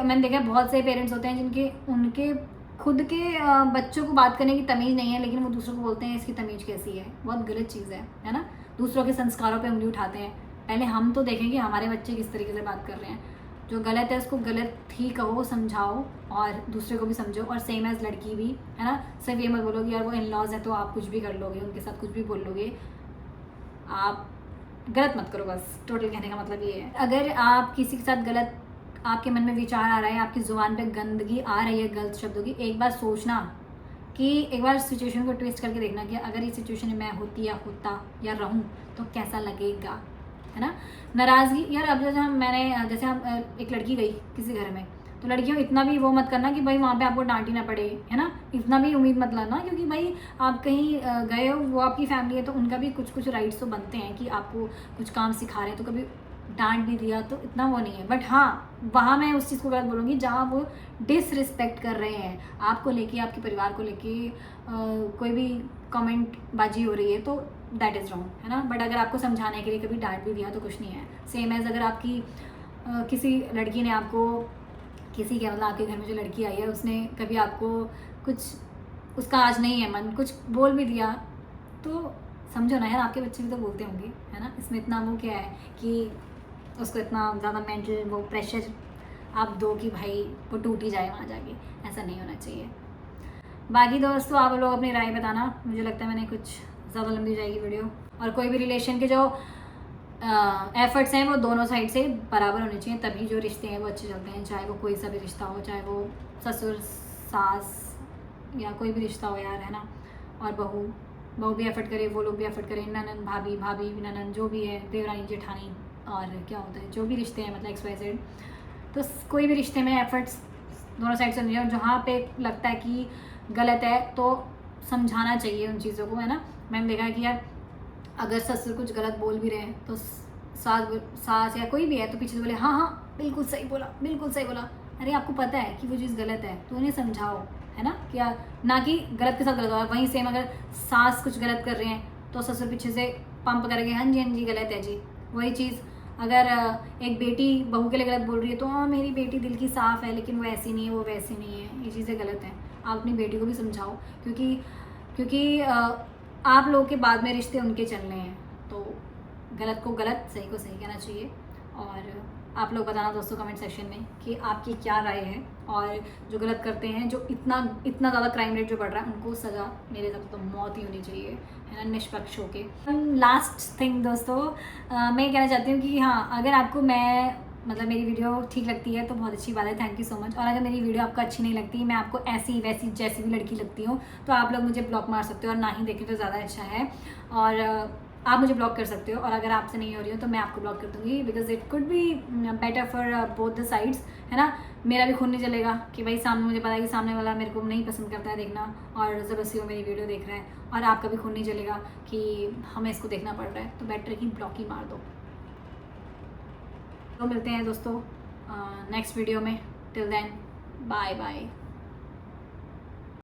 A: मैंने देखा बहुत से पेरेंट्स होते हैं जिनके उनके खुद के बच्चों को बात करने की तमीज़ नहीं है, लेकिन वो दूसरों को बोलते हैं इसकी तमीज़ कैसी है। बहुत गलत चीज़ है ना? दूसरों के संस्कारों पे उंगली उठाते हैं। पहले हम तो देखें कि हमारे बच्चे किस तरीके से बात कर रहे हैं। जो गलत है उसको गलत ही कहो, समझाओ और दूसरे को भी समझो। और सेम एज लड़की भी, है ना? सिर्फ ये मत बोलो कि यार वो इन लॉज है तो आप कुछ भी कर लोगे, उनके साथ कुछ भी बोल लोगे। आप गलत मत करो, बस टोटल कहने का मतलब ये है। अगर आप किसी के साथ गलत, आपके मन में विचार आ रहा है, आपकी ज़ुबान पे गंदगी आ रही है गलत शब्दों की, एक बार सोचना कि एक बार सिचुएशन को ट्विस्ट करके देखना कि अगर इस सिचुएशन में मैं होती या होता या रहूं तो कैसा लगेगा, है ना? नाराज़गी यार, अब जैसे हम एक लड़की गई किसी घर में, तो लड़कियों इतना भी वो मत करना कि भाई वहाँ पे आपको डांट ही ना पड़े, है ना? इतना भी उम्मीद मत लाना, क्योंकि भाई आप कहीं गए हो, वो आपकी फैमिली है तो उनका भी कुछ राइट्स तो बनते हैं कि आपको कुछ काम सिखा रहे हैं, तो कभी डांट भी दिया तो इतना वो नहीं है। बट हाँ, वहाँ मैं उस चीज़ को गलत बोलूँगी जहाँ वो डिसरिस्पेक्ट कर रहे हैं आपको लेके, आपके परिवार को लेके, कोई भी कमेंट बाजी हो रही है तो दैट इज़ रॉन्ग, है ना? बट अगर आपको समझाने के लिए कभी डांट भी दिया तो कुछ नहीं है। सेम एज अगर आपकी किसी लड़की ने आपको, किसी के मतलब आपके घर में जो लड़की आई है उसने कभी आपको कुछ, उसका आज नहीं है मन, कुछ बोल भी दिया तो समझो ना यार, आपके बच्चे भी तो बोलते होंगे, है ना? इसमें इतना वो क्या है कि उसको इतना ज़्यादा मेंटल वो प्रेशर आप दो कि भाई वो टूट ही जाए वहाँ जाके, ऐसा नहीं होना चाहिए। बाकी दोस्तों आप लोग अपनी राय बताना, मुझे लगता है मैंने कुछ ज़्यादा लंबी हो जाएगी वीडियो। और कोई भी रिलेशन के जो एफर्ट्स हैं वो दोनों साइड से बराबर होने चाहिए, तभी जो रिश्ते हैं वो अच्छे चलते हैं। चाहे वो कोई सा भी रिश्ता हो, चाहे वो ससुर सास या कोई भी रिश्ता हो यार, है ना। और बहू भी एफर्ट करे, वो लोग भी एफर्ट करें, ननन भाभी, भाभी ननन जो भी है, देवरानी जेठानी, और क्या होता है जो भी रिश्ते हैं मतलब XYZ। तो कोई भी रिश्ते में एफर्ट्स दोनों साइड से होने चाहिए। और जहाँ पे लगता है कि गलत है तो समझाना चाहिए उन चीज़ों को, है ना। मैंने देखा है कि यार अगर ससुर कुछ गलत बोल भी रहे हैं तो सास या कोई भी है तो पीछे से बोले हाँ हाँ बिल्कुल सही बोला, बिल्कुल सही बोला। अरे आपको पता है कि वो चीज़ गलत है तो उन्हें समझाओ, है ना। क्या ना कि गलत के साथ गलत हो। वहीं सेम अगर सास कुछ गलत कर रहे हैं तो ससुर पीछे से पंप करेंगे, हाँ जी गलत है जी। वही चीज़ अगर एक बेटी बहू के लिए गलत बोल रही है तो हाँ मेरी बेटी दिल की साफ़ है लेकिन वो ऐसी नहीं है, वो वैसी नहीं है, ये चीज़ें गलत हैं। आप अपनी बेटी को भी समझाओ, क्योंकि आप लोगों के बाद में रिश्ते उनके चलने हैं, तो गलत को गलत, सही को सही कहना चाहिए। और आप लोग बताना दोस्तों कमेंट सेक्शन में कि आपकी क्या राय है। और जो गलत करते हैं, जो इतना ज़्यादा क्राइम रेट जो बढ़ रहा है, उनको सज़ा मेरे हिसाब से तो मौत ही होनी चाहिए, है ना, निष्पक्ष होके। लास्ट थिंग दोस्तों, मैं कहना चाहती हूँ कि हाँ, अगर आपको मतलब मेरी वीडियो ठीक लगती है तो बहुत अच्छी बात है, थैंक यू सो मच। और अगर मेरी वीडियो आपको अच्छी नहीं लगती, मैं आपको ऐसी वैसी जैसी भी लड़की लगती हूँ, तो आप लोग मुझे ब्लॉक मार सकते हो और ना ही देखें तो ज़्यादा अच्छा है। और आप मुझे ब्लॉक कर सकते हो, और अगर आपसे नहीं हो रही हो तो मैं आपको ब्लॉक कर दूँगी, because it could be better for both the sides, है ना। मेरा भी खून नहीं चलेगा कि भाई सामने, मुझे पता है कि सामने वाला मेरे को नहीं पसंद करता है देखना और ज़बरदस्ती वो मेरी वीडियो देख रहा है, और आपका भी खून नहीं चलेगा कि हमें इसको देखना पड़ रहा है, तो बेटर है कि ब्लॉक ही मार दो। तो मिलते हैं दोस्तों नेक्स्ट वीडियो में। Till then bye bye.